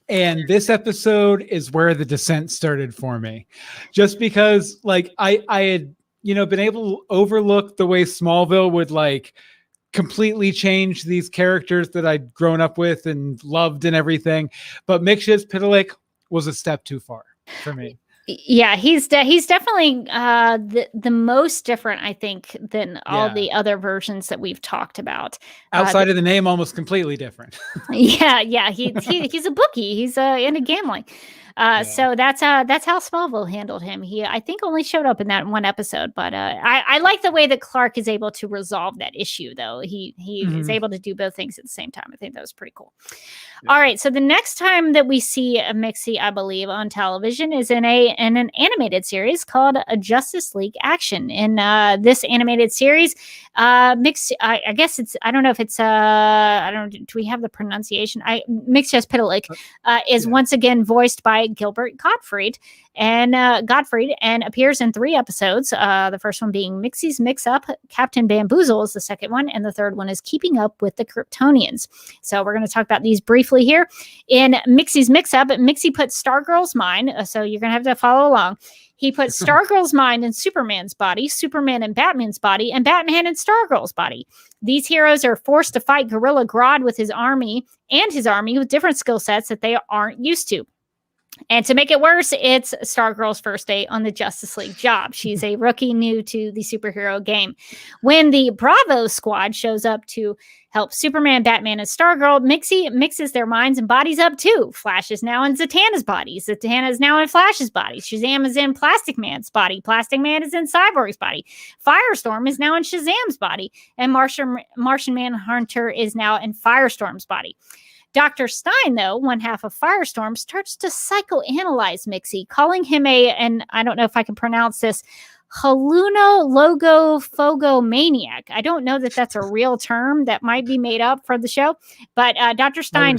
and this episode is where the descent started for me, just because I had been able to overlook the way Smallville would completely change these characters that I'd grown up with and loved and everything, but Mxyzptlk was a step too far for me. Yeah, he's definitely the most different, I think, than all the other versions that we've talked about. Outside of the name, almost completely different. Yeah, he's a bookie. He's into gambling. So that's how Smallville handled him. He, I think, only showed up in that one episode, but I like the way that Clark is able to resolve that issue, though. He is able to do both things at the same time. I think that was pretty cool. Yeah. All right, so the next time that we see a Mixie, I believe, on television is in an animated series called Justice League Action. In this animated series, I guess it's, I don't know if it's do we have the pronunciation? Mxyzptlk is once again voiced by Gilbert Gottfried and appears in 3 episodes. The first one being Mixie's Mix-Up, Captain Bamboozle is the second one, and the third one is Keeping Up with the Kryptonians. So we're going to talk about these briefly here. In Mixie's Mix-Up, Mixie puts Stargirl's mind, so you're going to have to follow along. He puts Stargirl's mind in Superman's body, Superman in Batman's body, and Batman in Stargirl's body. These heroes are forced to fight Gorilla Grodd with his army with different skill sets that they aren't used to. And to make it worse, it's Stargirl's first day on the Justice League job. She's a rookie new to the superhero game. When the Bravo squad shows up to help Superman, Batman, and Stargirl, Mixie mixes their minds and bodies up too. Flash is now in Zatanna's body. Zatanna is now in Flash's body. Shazam is in Plastic Man's body. Plastic Man is in Cyborg's body. Firestorm is now in Shazam's body. And Martian Manhunter is now in Firestorm's body. Dr. Stein, though, one half of Firestorm, starts to psychoanalyze Mixie, calling him and I don't know if I can pronounce this, halluno-logo-phogomaniac. I don't know that that's a real term that might be made up for the show, but Dr. Stein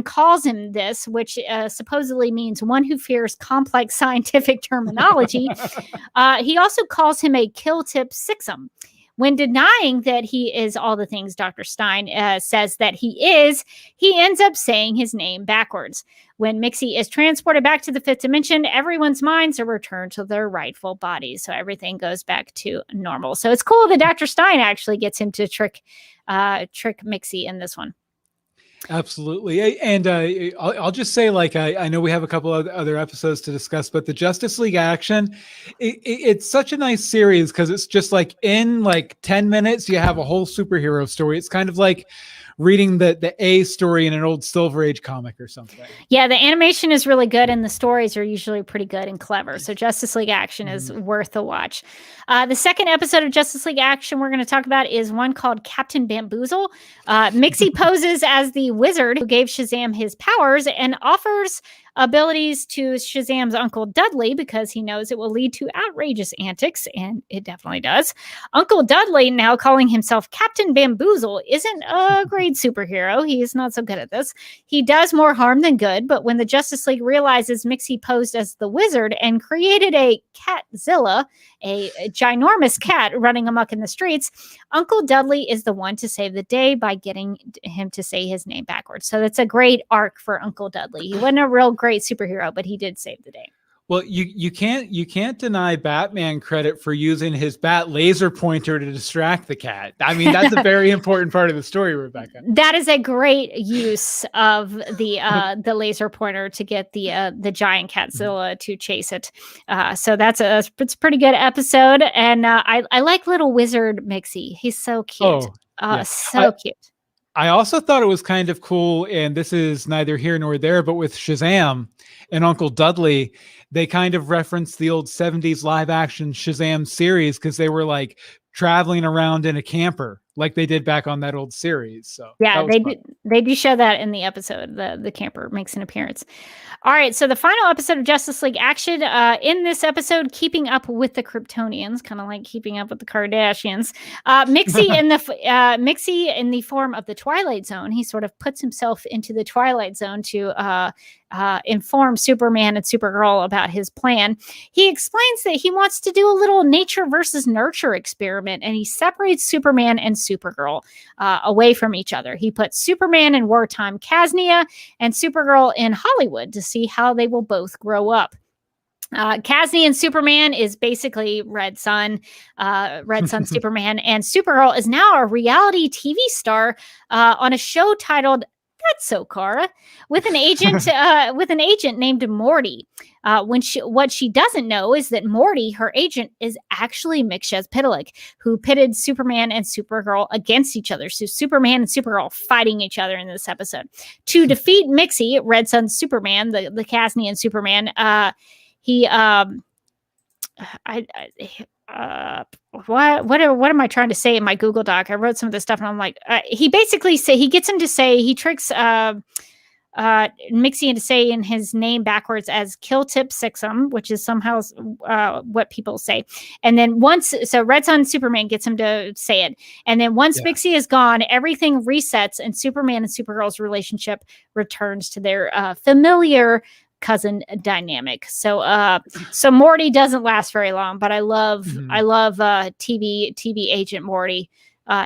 calls him this, which supposedly means one who fears complex scientific terminology. He also calls him a kill-tip sixum. When denying that he is all the things Dr. Stein says that he is, he ends up saying his name backwards. When Mixie is transported back to the 5th dimension, everyone's minds are returned to their rightful bodies. So everything goes back to normal. So it's cool that Dr. Stein actually gets him to trick Mixie in this one. Absolutely. And I'll just say, like, I know we have a couple of other episodes to discuss, but the Justice League Action, it's such a nice series because it's just like in like 10 minutes, you have a whole superhero story. It's kind of like reading the A story in an old Silver Age comic or something. Yeah, the animation is really good and the stories are usually pretty good and clever. So Justice League Action is worth a watch. The second episode of Justice League Action we're going to talk about is one called Captain Bamboozle. Mixie poses as the wizard who gave Shazam his powers and offers abilities to Shazam's Uncle Dudley because he knows it will lead to outrageous antics, and it definitely does. Uncle Dudley, now calling himself Captain Bamboozle, isn't a great superhero. He is not so good at this. He does more harm than good, but when the Justice League realizes Mixie posed as the wizard and created a Catzilla, a ginormous cat running amok in the streets, Uncle Dudley is the one to save the day by getting him to say his name backwards. So that's a great arc for Uncle Dudley. He wasn't a real great superhero, but he did save the day. Well, you can't deny Batman credit for using his bat laser pointer to distract the cat. I mean, that's a very important part of the story, Rebecca. That is a great use of the laser pointer to get the giant Catzilla to chase it. So it's a pretty good episode, and I like little wizard Mixie. He's so cute. Cute. I also thought it was kind of cool, and this is neither here nor there, but with Shazam and Uncle Dudley, they kind of referenced the old 70s live action Shazam series because they were like traveling around in a camper like they did back on that old series. So yeah, they do show that in the episode. The camper makes an appearance. All right, so the final episode of Justice League Action. In this episode, keeping up with the Kryptonians, kind of like keeping up with the Kardashians. Mixie in the form of the Twilight Zone. He sort of puts himself into the Twilight Zone to inform Superman and Supergirl about his plan. He explains that he wants to do a little nature versus nurture experiment, and he separates Superman and Supergirl away from each other. He puts Superman in wartime Kaznia and Supergirl in Hollywood to see how they will both grow up. Kaznia and Superman is basically Red Sun Superman, and Supergirl is now a reality TV star on a show titled That's so Kara. With an agent named Morty. What she doesn't know is that Morty, her agent, is actually Mxyzptlk, who pitted Superman and Supergirl against each other. So Superman and Supergirl fighting each other in this episode. To defeat Mixy, Red Sun Superman, the Kasnian Superman, what am I trying to say in my Google Doc? I wrote some of this stuff and I'm like, he tricks Mixy into saying his name backwards as Killtip Sixum, which is somehow what people say. And then so Red Sun Superman gets him to say it. And then once Mixy is gone, everything resets and Superman and Supergirl's relationship returns to their familiar cousin dynamic. So Morty doesn't last very long, but I love TV agent Morty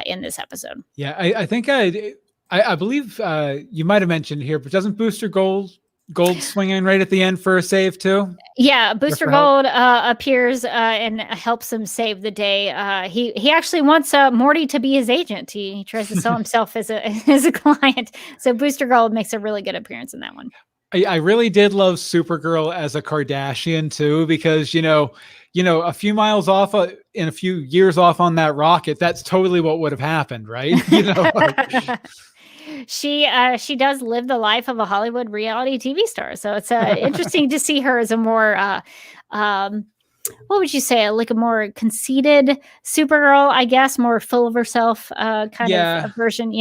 in this episode. Yeah, I think I believe you might have mentioned here, but doesn't Booster Gold swing in right at the end for a save too? Yeah, Booster Gold appears and helps him save the day. He actually wants Morty to be his agent. He tries to sell himself as a client. So Booster Gold makes a really good appearance in that one. I really did love Supergirl as a Kardashian too, because a few miles off and a few years off on that rocket, that's totally what would have happened, right? She does live the life of a Hollywood reality TV star, so it's interesting to see her as a more what would you say, like a more conceited Supergirl, I guess, more full of herself kind of a version.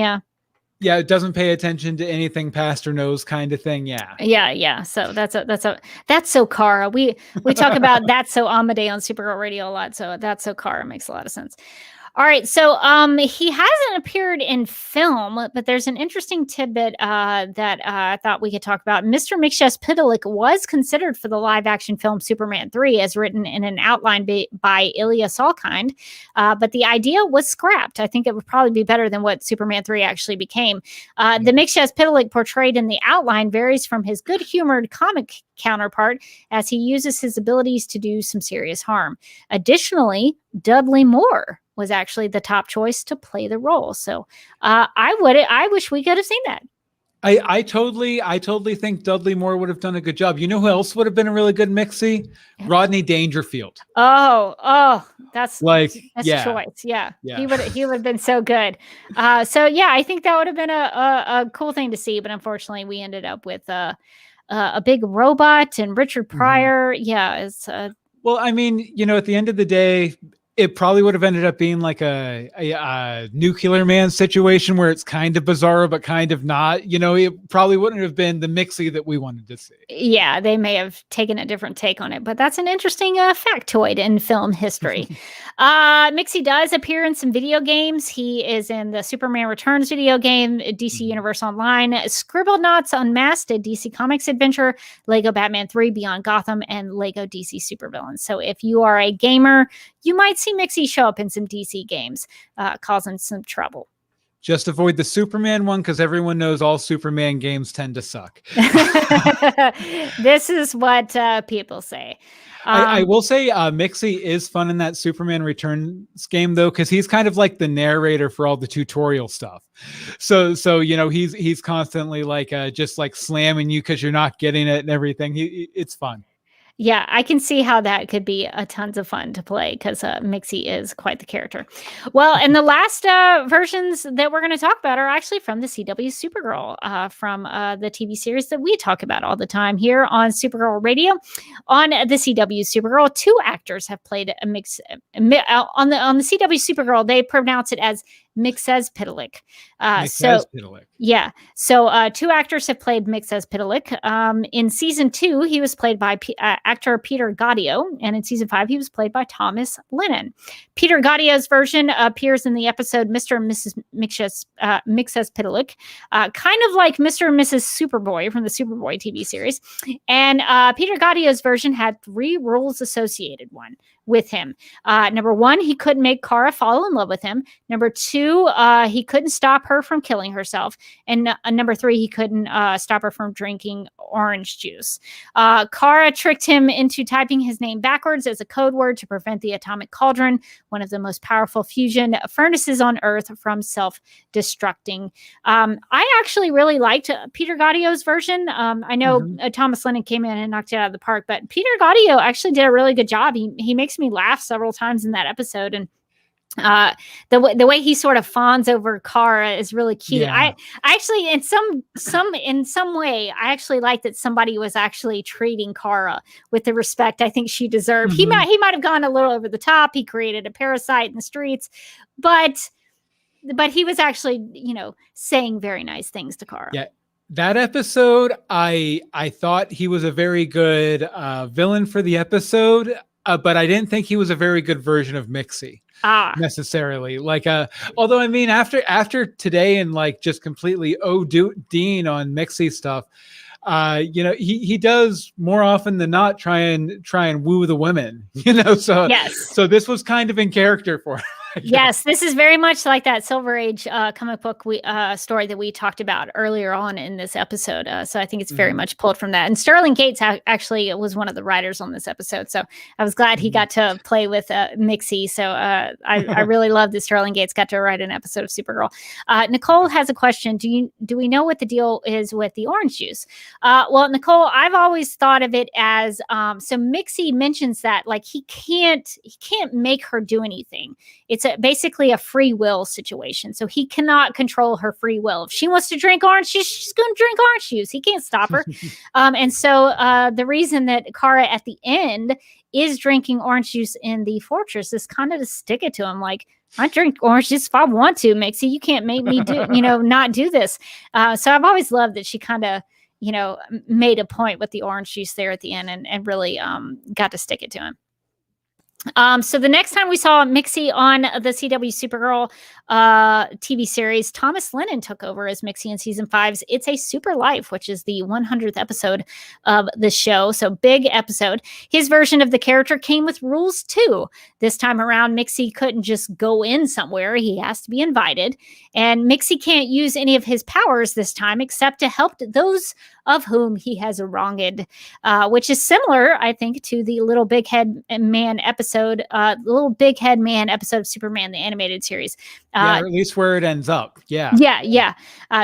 Yeah, it doesn't pay attention to anything past her nose, kind of thing. Yeah. So that's so Kara. We talk about That's So Amade on Supergirl Radio a lot. So That's So Kara makes a lot of sense. All right, so he hasn't appeared in film, but there's an interesting tidbit that I thought we could talk about. Mr. Mxyzptlk was considered for the live-action film Superman 3, as written in an outline by Eliza, but the idea was scrapped. I think it would probably be better than what Superman 3 actually became. The Mxyzptlk portrayed in the outline varies from his good-humored comic counterpart, as he uses his abilities to do some serious harm. Additionally, Dudley Moore was actually the top choice to play the role. So I wish we could have seen that. I totally think Dudley Moore would have done a good job. You know who else would have been a really good Mixie? Rodney Dangerfield. Oh, that's choice. Yeah. He would have been so good. I think that would have been a cool thing to see, but unfortunately we ended up with a big robot and Richard Pryor. Mm-hmm. Yeah, it's well, I mean, at the end of the day, it probably would have ended up being like a Nuclear Man situation where it's kind of bizarre, but kind of not. It probably wouldn't have been the Mixie that we wanted to see. Yeah, they may have taken a different take on it, but that's an interesting factoid in film history. Mixie does appear in some video games. He is in the Superman Returns video game, DC Universe Online, Scribblenauts Unmasked, a DC Comics adventure, Lego Batman 3 Beyond Gotham, and Lego DC Supervillains. So if you are a gamer, you might see Mixie show up in some DC games, causing some trouble. Just avoid the Superman one, because everyone knows all Superman games tend to suck. This is what people say. I will say Mixie is fun in that Superman Returns game, though, because he's kind of like the narrator for all the tutorial stuff. So he's constantly like just like slamming you because you're not getting it and everything. It's fun. Yeah, I can see how that could be a tons of fun to play, because Mixie is quite the character. Well, and the last versions that we're going to talk about are actually from the CW Supergirl, from the TV series that we talk about all the time here on Supergirl Radio. On the CW Supergirl, 2 actors have played a mix on the CW Supergirl. They pronounce it as Mxyzptlk. So 2 actors have played Mxyzptlk. In season 2, he was played by actor Peter Gaudio, and in season 5, he was played by Thomas Lennon. Peter Gaudio's version appears in the episode Mr. and Mrs. Mxyzptlk, kind of like Mr. and Mrs. Superboy from the Superboy TV series. And Peter Gaudio's version had 3 rules associated with him. Number one, he couldn't make Kara fall in love with him. Number two, he couldn't stop her from killing herself. And number three, he couldn't stop her from drinking orange juice. Kara tricked him into typing his name backwards as a code word to prevent the atomic cauldron, one of the most powerful fusion furnaces on Earth, from self-destructing. I actually really liked Peter Gaudio's version. I know Thomas Lennon came in and knocked it out of the park, but Peter Gaudio actually did a really good job. He makes me laugh several times in that episode, and the way he sort of fawns over Kara is really cute. I actually, in some way, I actually like that somebody was actually treating Kara with the respect I think she deserved. He might have gone a little over the top. He created a parasite in the streets, but he was actually, saying very nice things to Kara. Yeah. That episode, I thought he was a very good villain for the episode, but I didn't think he was a very good version of Mixy. Necessarily. Although I mean, after today and just completely Dean on Mixy stuff, he does more often than not try and woo the women, so yes. So this was kind of in character for him. Yes, this is very much like that Silver Age comic book story that we talked about earlier on in this episode. So I think it's very much pulled from that. And Sterling Gates actually was one of the writers on this episode. So I was glad he got to play with Mixy. So I really love that Sterling Gates got to write an episode of Supergirl. Nicole has a question. Do we know what the deal is with the orange juice? Well, Nicole, I've always thought of it as so Mixy mentions that he can't make her do anything. It's basically a free will situation. So he cannot control her free will. If she wants to drink orange juice, she's going to drink orange juice. He can't stop her. And so the reason that Kara at the end is drinking orange juice in the fortress is kind of to stick it to him. I drink orange juice if I want to, Mixy. You can't make me do, not do this. So I've always loved that she kind of, made a point with the orange juice there at the end and really got to stick it to him. So the next time we saw Mixy on the CW Supergirl TV series, Thomas Lennon took over as Mixy in season 5's It's a Super Life, which is the 100th episode of the show. So big episode. His version of the character came with rules too. This time around, Mixy couldn't just go in somewhere. He has to be invited. And Mixy can't use any of his powers this time except to help those of whom he has wronged, which is similar, I think, to the Little Big Head Man episode, of Superman, the animated series. Or at least where it ends up. Yeah.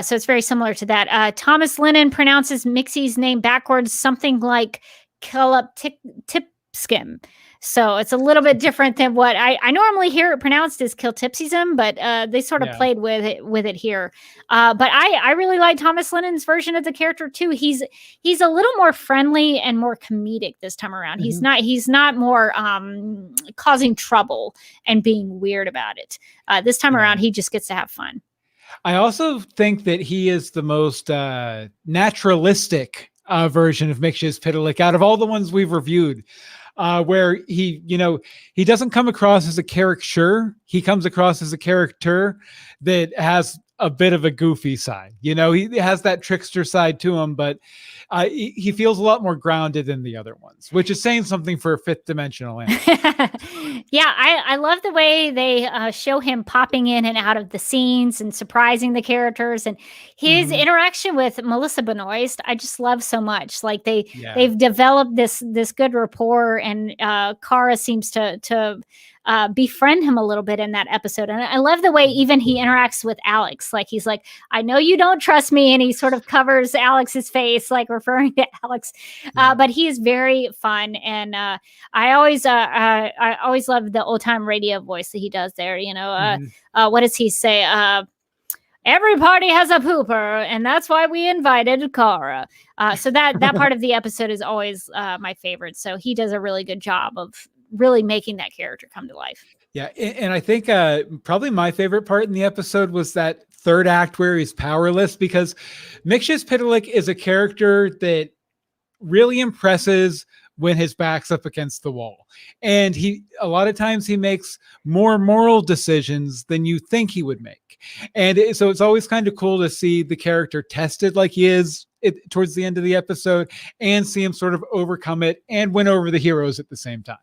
So it's very similar to that. Thomas Lennon pronounces Mixy's name backwards, something like Kiluptipskim. So it's a little bit different than what I normally hear it pronounced as Kiltipsism, but they sort of played with it here. But I really like Thomas Lennon's version of the character too. He's a little more friendly and more comedic this time around. He's not more causing trouble and being weird about it. This time around, he just gets to have fun. I also think that he is the most naturalistic version of Mxyzptlk out of all the ones we've reviewed. Where he doesn't come across as a caricature. He comes across as a character that has a bit of a goofy side. He has that trickster side to him, but he feels a lot more grounded than the other ones, which is saying something for a fifth dimensional anime. Yeah, I love the way they show him popping in and out of the scenes and surprising the characters, and his interaction with Melissa Benoist, I just love so much. They've developed this good rapport, and Kara seems to befriend him a little bit in that episode. And I love the way even he interacts with Alex. He's like, I know you don't trust me. And he sort of covers Alex's face, referring to Alex. But he is very fun. And I always love the old time radio voice that he does there. What does he say? Every party has a pooper, and that's why we invited Kara. So that part of the episode is always my favorite. So he does a really good job of really making that character come to life. Yeah, and I think probably my favorite part in the episode was that third act where he's powerless, because Mxyzptlk is a character that really impresses when his back's up against the wall. And a lot of times he makes more moral decisions than you think he would make. And so it's always kind of cool to see the character tested like he is towards the end of the episode, and see him sort of overcome it and win over the heroes at the same time.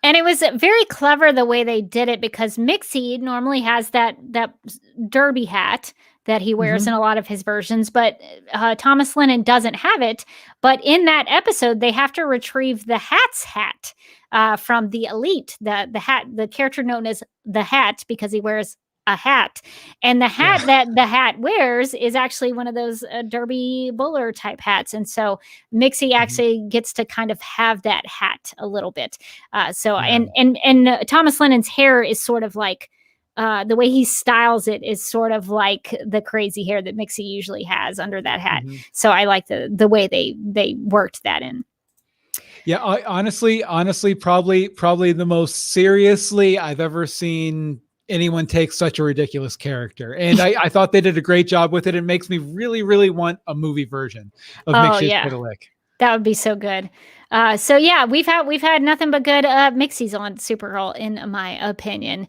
And it was very clever the way they did it, because Mixy normally has that derby hat that he wears in a lot of his versions, but Thomas Lennon doesn't have it. But in that episode, they have to retrieve the Hat's hat from the Elite, the hat, the character known as the Hat, because he wears a hat. And the hat that the Hat wears is actually one of those derby bowler type hats. And so Mixy actually gets to kind of have that hat a little bit. And Thomas Lennon's hair is sort of like, the way he styles it is sort of like the crazy hair that Mixy usually has under that hat. So I like the way they worked that in. Yeah, honestly, probably the most seriously I've ever seen anyone take such a ridiculous character. And I thought they did a great job with it. It makes me really, really want a movie version of Mxyzptlk. That would be so good. So yeah, we've had nothing but good Mixys on Supergirl, in my opinion.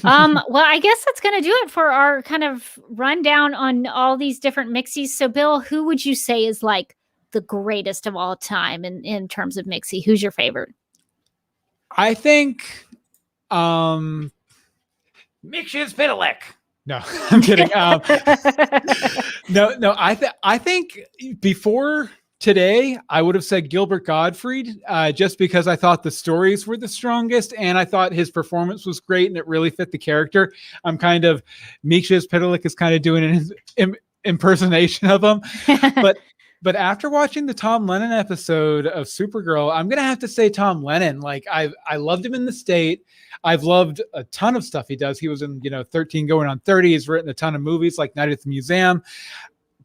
Well, I guess that's going to do it for our kind of rundown on all these different Mixys. So Bill, who would you say is like the greatest of all time in terms of Mixy? Who's your favorite? I think Mxyzptlk. No, I'm kidding. No. I think before today, I would have said Gilbert Gottfried, just because I thought the stories were the strongest, and I thought his performance was great, and it really fit the character. Mxyzptlk is kind of doing an impersonation of him, but after watching the Tom Lennon episode of Supergirl, I'm gonna have to say Tom Lennon. Like I loved him in The State. I've loved a ton of stuff he does. He was in 13 going on 30. He's written a ton of movies like Night at the Museum.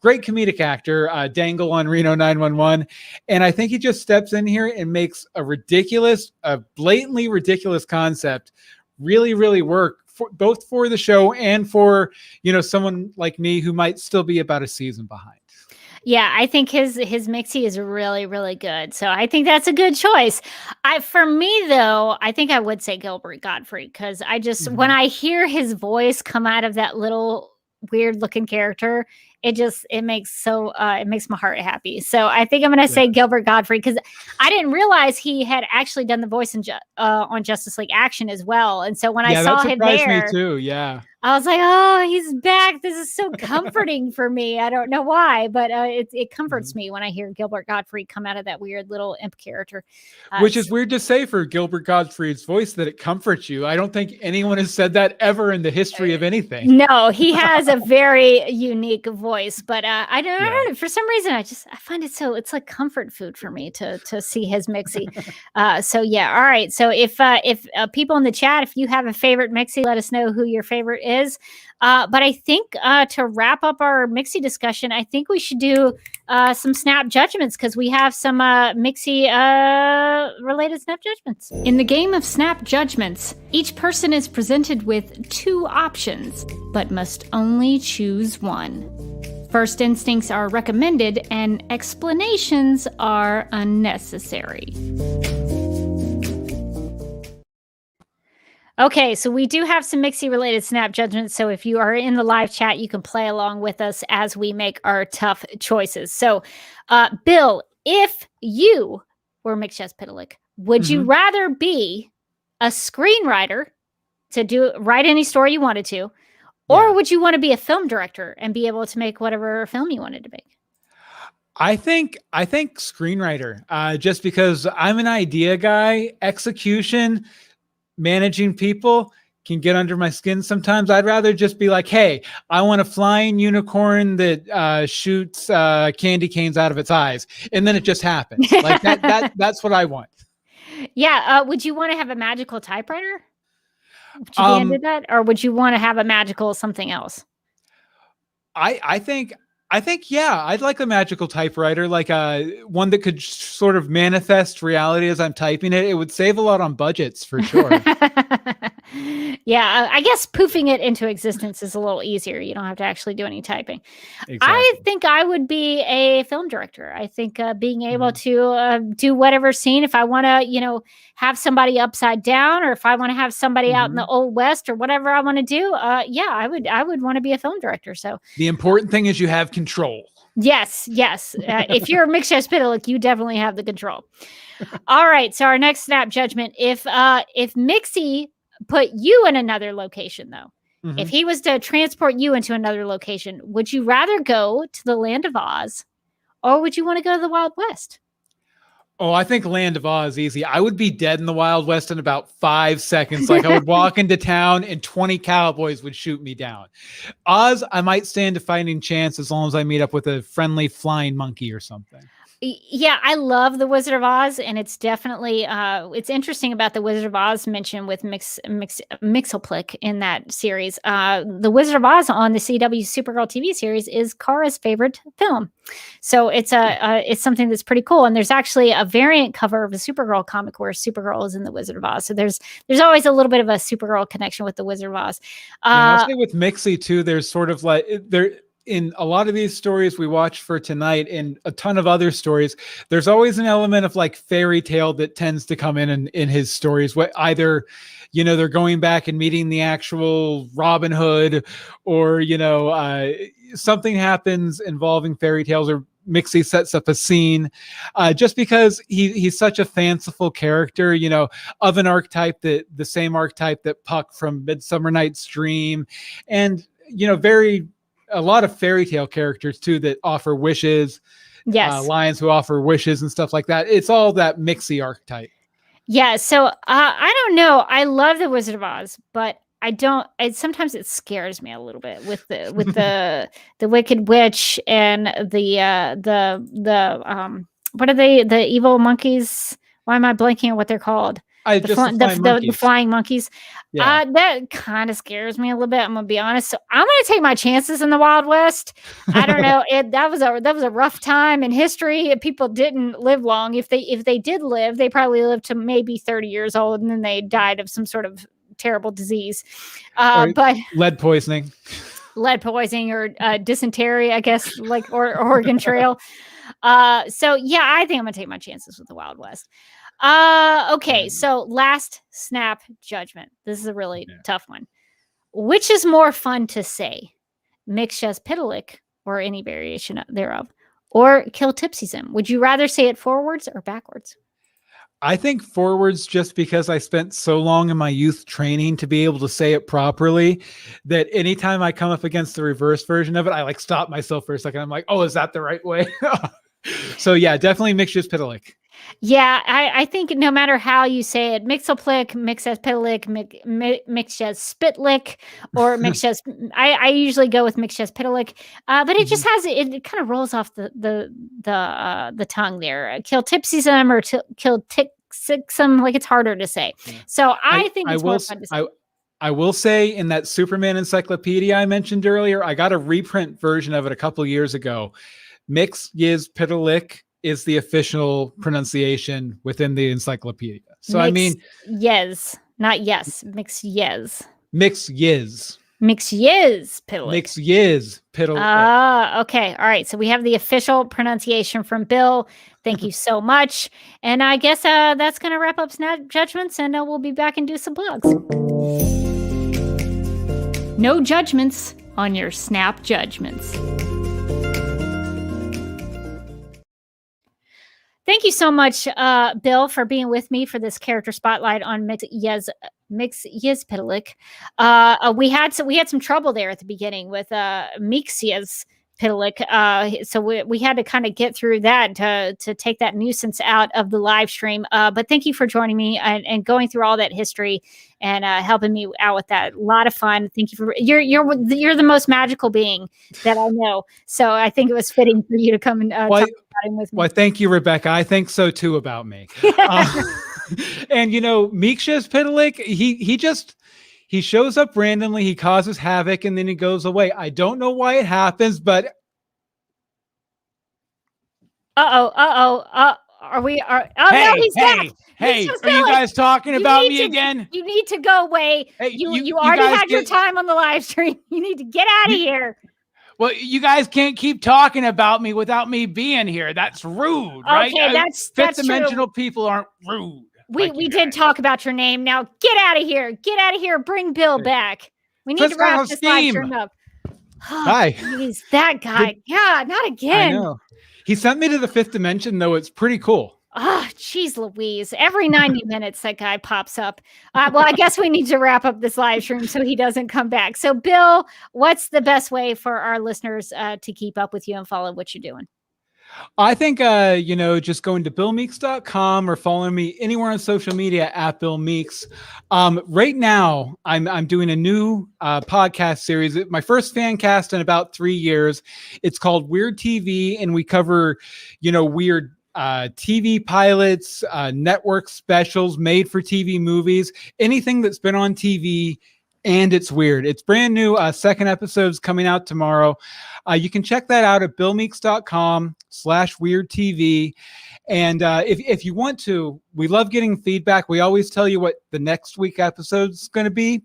Great comedic actor, Dangle on Reno 911. And I think he just steps in here and makes a blatantly ridiculous concept really, really work, both for the show and for, someone like me who might still be about a season behind. Yeah, I think his Mixy is really, really good. So I think that's a good choice. For me, though, I think I would say Gilbert Gottfried, because I just, when I hear his voice come out of that little weird looking character, it makes my heart happy. So I think I'm going to say Gilbert Gottfried, because I didn't realize he had actually done the voice on Justice League Action as well. And so when I saw him there, me too. Yeah. I was like, oh, he's back. This is so comforting for me. I don't know why, but it comforts me when I hear Gilbert Gottfried come out of that weird little imp character. Which is weird to say for Gilbert Gottfried's voice, that it comforts you. I don't think anyone has said that ever in the history of anything. No, he has a very unique voice, but I don't know. For some reason, I find it's like comfort food for me to see his Mixy. So yeah. All right. So if people in the chat, if you have a favorite Mixy, let us know who your favorite is. But I think to wrap up our Mixy discussion, I think we should do some snap judgments, because we have some Mixy related snap judgments. In the game of snap judgments, each person is presented with 2 options, but must only choose one. First instincts are recommended and explanations are unnecessary. Okay, so we do have some Mixy related snap judgments. So if you are in the live chat, you can play along with us as we make our tough choices. So, Bill, if you were Mxyzptlk, would you rather be a screenwriter to write any story you wanted to, or would you want to be a film director and be able to make whatever film you wanted to make? I think screenwriter, just because I'm an idea guy. Execution, managing people can get under my skin sometimes. I'd rather just be like, hey, I want a flying unicorn that shoots candy canes out of its eyes, and then it just happens. Like that's what I want. Yeah. Would you want to have a magical typewriter? Would you be into that, or would you want to have a magical something else? I think, yeah, I'd like a magical typewriter, like one that could sort of manifest reality as I'm typing it. It would save a lot on budgets for sure. Yeah, I guess poofing it into existence is a little easier. You don't have to actually do any typing. Exactly. I think I would be a film director. I think being able to do whatever scene, if I want to, have somebody upside down, or if I want to have somebody out in the Old West, or whatever I want to do, I would want to be a film director. So the important thing is you have control. Yes. If you're Mxyzptlk, you definitely have the control. All right. So our next snap judgment: if Mixy put you in another location, though, if he was to transport you into another location, would you rather go to the Land of Oz, or would you want to go to the Wild West? Oh, I think Land of Oz easy. I would be dead in the Wild West in about 5 seconds. Like I would walk into town and 20 cowboys would shoot me down. Oz, I might stand a fighting chance as long as I meet up with a friendly flying monkey or something. Yeah, I love the Wizard of Oz, and it's definitely it's interesting about the Wizard of Oz mention with Mxyzptlk in that series. The Wizard of Oz on the CW Supergirl TV series is Kara's favorite film, so it's something that's pretty cool. And there's actually a variant cover of a Supergirl comic where Supergirl is in the Wizard of Oz. So there's always a little bit of a Supergirl connection with the Wizard of Oz. Mostly with Mixy too. There's sort of like there. In a lot of these stories we watch for tonight and a ton of other stories, there's always an element of like fairy tale that tends to come in his stories. What either, they're going back and meeting the actual Robin Hood, or, something happens involving fairy tales, or Mixy sets up a scene just because he's such a fanciful character, of an archetype, the same archetype that Puck from Midsummer Night's Dream, and, a lot of fairy tale characters too that offer wishes. Yes. Lions who offer wishes and stuff like that. It's all that Mixy archetype. Yeah. So I don't know. I love the Wizard of Oz, but I don't. Sometimes it scares me a little bit with the Wicked Witch and the what are they? The evil monkeys. Why am I blanking on what they're called? The flying monkeys. Yeah. That kind of scares me a little bit. I'm gonna be honest. So I'm gonna take my chances in the Wild West. I don't know. That was a rough time in history. People didn't live long. If they did live, they probably lived to maybe 30 years old, and then they died of some sort of terrible disease. But lead poisoning or dysentery, I guess, like or Oregon Trail. So yeah, I think I'm gonna take my chances with the Wild West. Okay, so last snap judgment. This is a really tough one. Which is more fun to say, Mxyzptlk or any variation thereof, or Kiltipsism? Would you rather say it forwards or backwards? I think forwards, just because I spent so long in my youth training to be able to say it properly, that anytime I come up against the reverse version of it, I like stop myself for a second. I'm like, oh, is that the right way? So yeah, definitely Mxyzptlk. Yeah, I think no matter how you say it, Mxyzptlk, Mxyzptlk, or I usually go with Mxyzptlk, but it just has it kind of rolls off the tongue there. Kiltipsism or Kiltipsism, like it's harder to say. Yeah. So I think it's more fun to say. I will say, in that Superman encyclopedia I mentioned earlier, I got a reprint version of it a couple years ago. Mxyzptlk is the official pronunciation within the encyclopedia. So I mean, yes, not yes, Mxyz. Mxyz. Mxyzptlk. Okay. All right. So we have the official pronunciation from Bill. Thank you so much. And I guess that's going to wrap up Snap Judgments, and we'll be back and do some plugs. No judgments on your Snap Judgments. Thank you so much, Bill, for being with me for this character spotlight on Mxyzptlk. We had some trouble there at the beginning with Meeksyzptlk. So we had to kind of get through that to take that nuisance out of the live stream. But thank you for joining me and going through all that history and helping me out with that. A lot of fun. Thank you for you're the most magical being that I know. So I think it was fitting for you to come and talk about him with me. Well, thank you, Rebecca. I think so too about me. And Mxyzptlk, he shows up randomly, he causes havoc, and then he goes away. I don't know why it happens, but he's back. Hey, are you guys talking about me again? You need to go away. Hey, you already had your time on the live stream. You need to get out of here. Well, you guys can't keep talking about me without me being here. That's rude, right? Okay, that's fifth-dimensional people aren't rude. We did talk about your name. Now get out of here. Get out of here. Bring Bill back. We need to wrap this live stream up. Hi. Jeez, that guy. Yeah, not I again. know. He sent me to the 5th dimension, though. It's pretty cool. Oh, geez, Louise. Every 90 minutes, that guy pops up. Well, I guess we need to wrap up this live stream so he doesn't come back. So, Bill, what's the best way for our listeners to keep up with you and follow what you're doing? I think, just going to BillMeeks.com or following me anywhere on social media at Bill Meeks. Right now, I'm doing a new podcast series. My first fan cast in about 3 years. It's called Weird TV, and we cover, weird TV pilots, network specials, made for TV movies, anything that's been on TV. And it's weird. It's brand new. Second episode's coming out tomorrow. You can check that out at BillMeeks.com/weirdtv. And if you want to, we love getting feedback. We always tell you what the next week episode's going to be.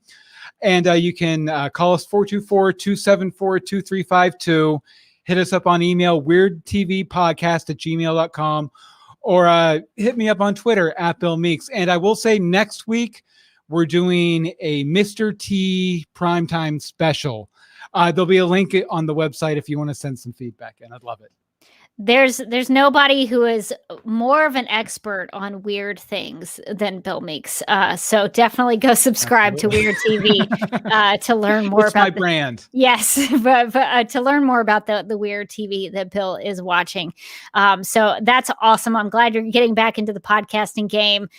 And you can call us 424-274-2352. Hit us up on email, weirdtvpodcast@gmail.com. Or hit me up on Twitter at Bill Meeks. And I will say next week, we're doing a Mr. T primetime special. There'll be a link on the website if you want to send some feedback in. I'd love it. There's nobody who is more of an expert on weird things than Bill Meeks. So definitely go subscribe to Weird TV to learn more about my brand. Yes, but to learn more about the weird TV that Bill is watching. So that's awesome. I'm glad you're getting back into the podcasting game.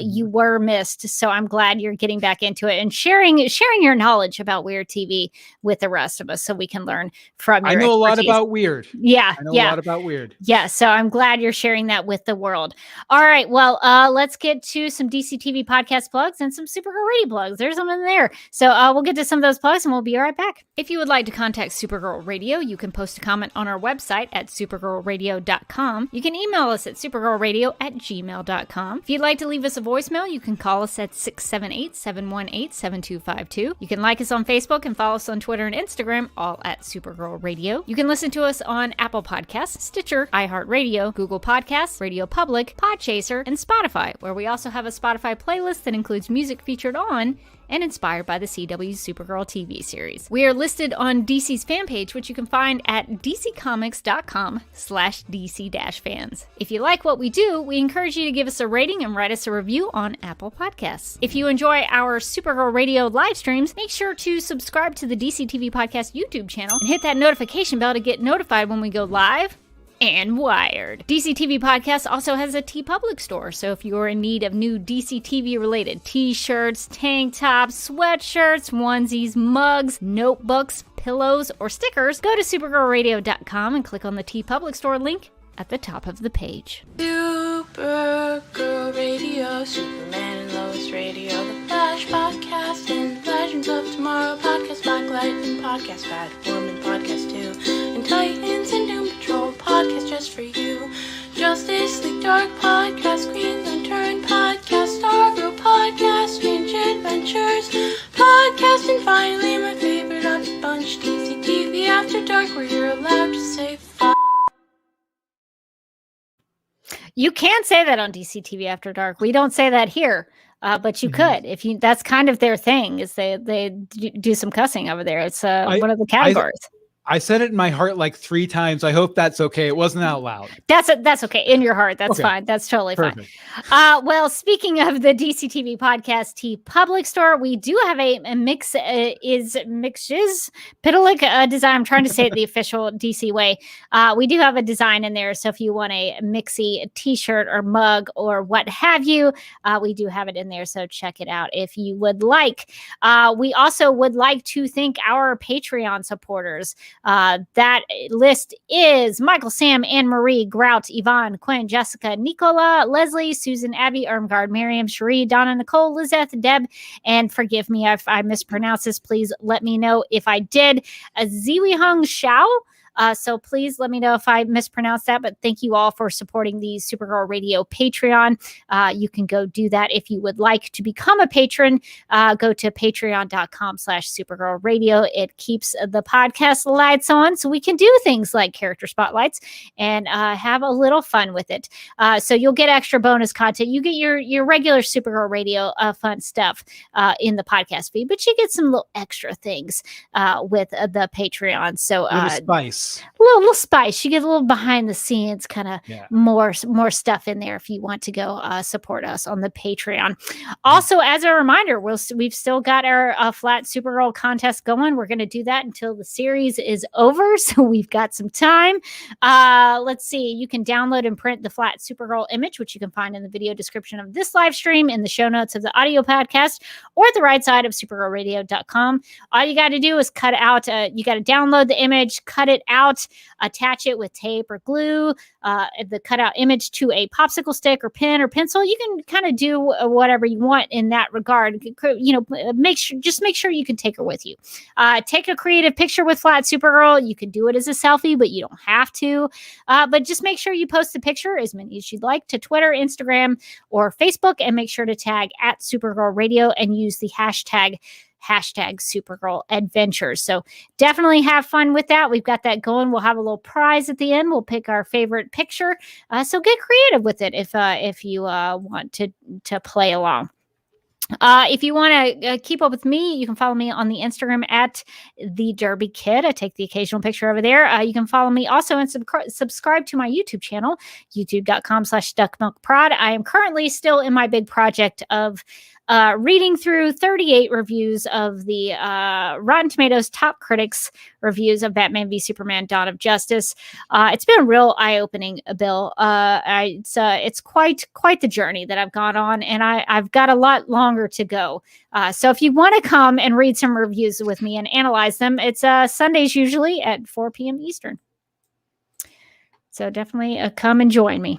You were missed, so I'm glad you're getting back into it and sharing your knowledge about weird TV with the rest of us, so we can learn from. I know a lot about weird. Yeah, I know a lot about weird. Yeah, so I'm glad you're sharing that with the world. All right, well, let's get to some DCTV podcast plugs and some Supergirl Radio plugs. There's some in there. So we'll get to some of those plugs and we'll be right back. If you would like to contact Supergirl Radio, you can post a comment on our website at supergirlradio.com. You can email us at supergirlradio@gmail.com. If you'd like to leave us a voicemail, you can call us at 678-718-7252. You can like us on Facebook and follow us on Twitter and Instagram, all at Supergirl Radio. You can listen to us on Apple Podcasts, Stitcher, iHeartRadio, Google Podcasts, Radio Public, Podchaser, and Spotify, where we also have a Spotify playlist that includes music featured on and inspired by the CW's Supergirl TV series. We are listed on DC's fan page, which you can find at dccomics.com/DC-fans. If you like what we do, we encourage you to give us a rating and write us a review on Apple Podcasts. If you enjoy our Supergirl Radio live streams, make sure to subscribe to the DCTV Podcast YouTube channel and hit that notification bell to get notified when we go live and wired. DCTV Podcast also has a TeePublic store, so if you're in need of new DCTV related t-shirts, tank tops, sweatshirts, onesies, mugs, notebooks, pillows, or stickers, go to supergirlradio.com and click on the TeePublic store link at the top of the page. Supergirl Radio, Superman and Lois Radio, The Flash Podcast, and Legends of Tomorrow Podcast, Black Lightning Podcast, Batwoman Podcast 2, and Titans and Doom Patrol Podcast just for you. Justice League Dark Podcast, Green Lantern Podcast, Stargirl Podcast, Strange Adventures Podcast, and finally my favorite of the bunch, DCTV After Dark, where you're allowed to say f***. You can say that on DCTV After Dark. We don't say that here, but you could. If you, that's kind of their thing, is they do some cussing over there. It's one of the categories. I said it in my heart like 3 times. I hope that's okay. It wasn't out loud. That's okay. In your heart. That's fine. That's totally Perfect. fine. Well, speaking of the DCTV Podcast TeePublic store, we do have a Mxyzptlk design. I'm trying to say it the official DC way. We do have a design in there. So if you want a Mixy t-shirt or mug or what have you, we do have it in there. So check it out if you would like. We also would like to thank our Patreon supporters. That list is Michael, Sam, Anne Marie, Grout, Yvonne, Quinn, Jessica, Nicola, Leslie, Susan, Abby, Irmgard, Miriam, Cherie, Donna, Nicole, Lizeth, Deb, and forgive me if I mispronounce this. Please let me know if I did. Ziwi Hung Xiao. So please let me know if I mispronounced that, but thank you all for supporting the Supergirl Radio Patreon. You can go do that if you would like to become a patron. Go to patreon.com/Supergirl Radio. It keeps the podcast lights on so we can do things like character spotlights and have a little fun with it. So you'll get extra bonus content. You get your regular Supergirl Radio fun stuff in the podcast feed, but you get some little extra things with the Patreon. So little spice. Little spice. You get a little behind the scenes kind of more stuff in there if you want to go support us on the Patreon. Also, as a reminder, we've still got our flat Supergirl contest going. We're going to do that until the series is over, so we've got some time. Let's see. You can download and print the flat Supergirl image, which you can find in the video description of this live stream, in the show notes of the audio podcast, or at the right side of supergirlradio.com. All you got to do is cut out, you got to download the image, cut it out, attach it with tape or glue, the cutout image to a popsicle stick or pen or pencil. You can kind of do whatever you want in that regard. Make sure you can take her with you. Take a creative picture with flat Supergirl. You can do it as a selfie, but you don't have to. But just make sure you post the picture, as many as you'd like, to Twitter, Instagram, or Facebook, and make sure to tag at Supergirl Radio and use the hashtag Supergirl Adventures. So definitely have fun with that. We've got that going. We'll have a little prize at the end. We'll pick our favorite picture. So get creative with it if you want to play along. If you want to keep up with me, you can follow me on the Instagram at the Derby Kid. I take the occasional picture over there. You can follow me also and subscribe to my YouTube channel, youtube.com/duckmilkprod. I am currently still in my big project of reading through 38 reviews of the Rotten Tomatoes top critics reviews of Batman v Superman: Dawn of Justice. It's been a real eye-opening, Bill. It's quite the journey that I've gone on, and I've got a lot longer to go. So if you want to come and read some reviews with me and analyze them, it's Sundays usually at 4 p.m. Eastern. So definitely come and join me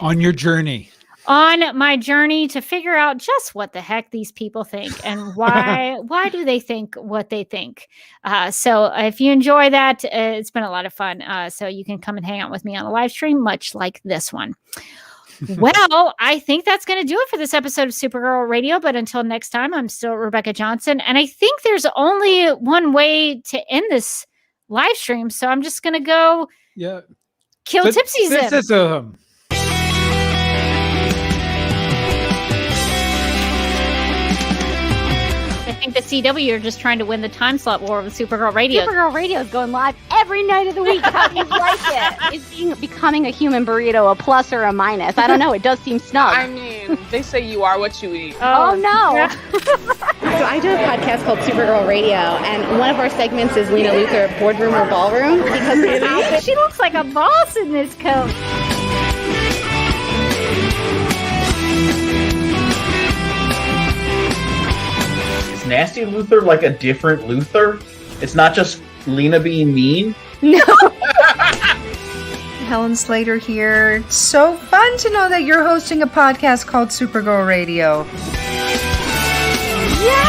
on your journey. On my journey to figure out just what the heck these people think and why do they think what they think. So if you enjoy that, it's been a lot of fun. So you can come and hang out with me on a live stream, much like this one. Well, I think that's going to do it for this episode of Supergirl Radio. But until next time, I'm still Rebecca Johnson. And I think there's only one way to end this live stream. So I'm just going to go kill Tipsy-Zim. I think the CW are just trying to win the time slot war with Supergirl Radio. Supergirl Radio is going live every night of the week. How do you like it? Is becoming a human burrito a plus or a minus? I don't know. It does seem snug. I mean, they say you are what you eat. Oh no. So I do a podcast called Supergirl Radio, and one of our segments is Lena Luthor, Boardroom or Ballroom, because she looks like a boss in this coat. Nasty Luthor like a different Luthor? It's not just Lena being mean? No. Helen Slater here. It's so fun to know that you're hosting a podcast called Supergirl Radio. Yeah!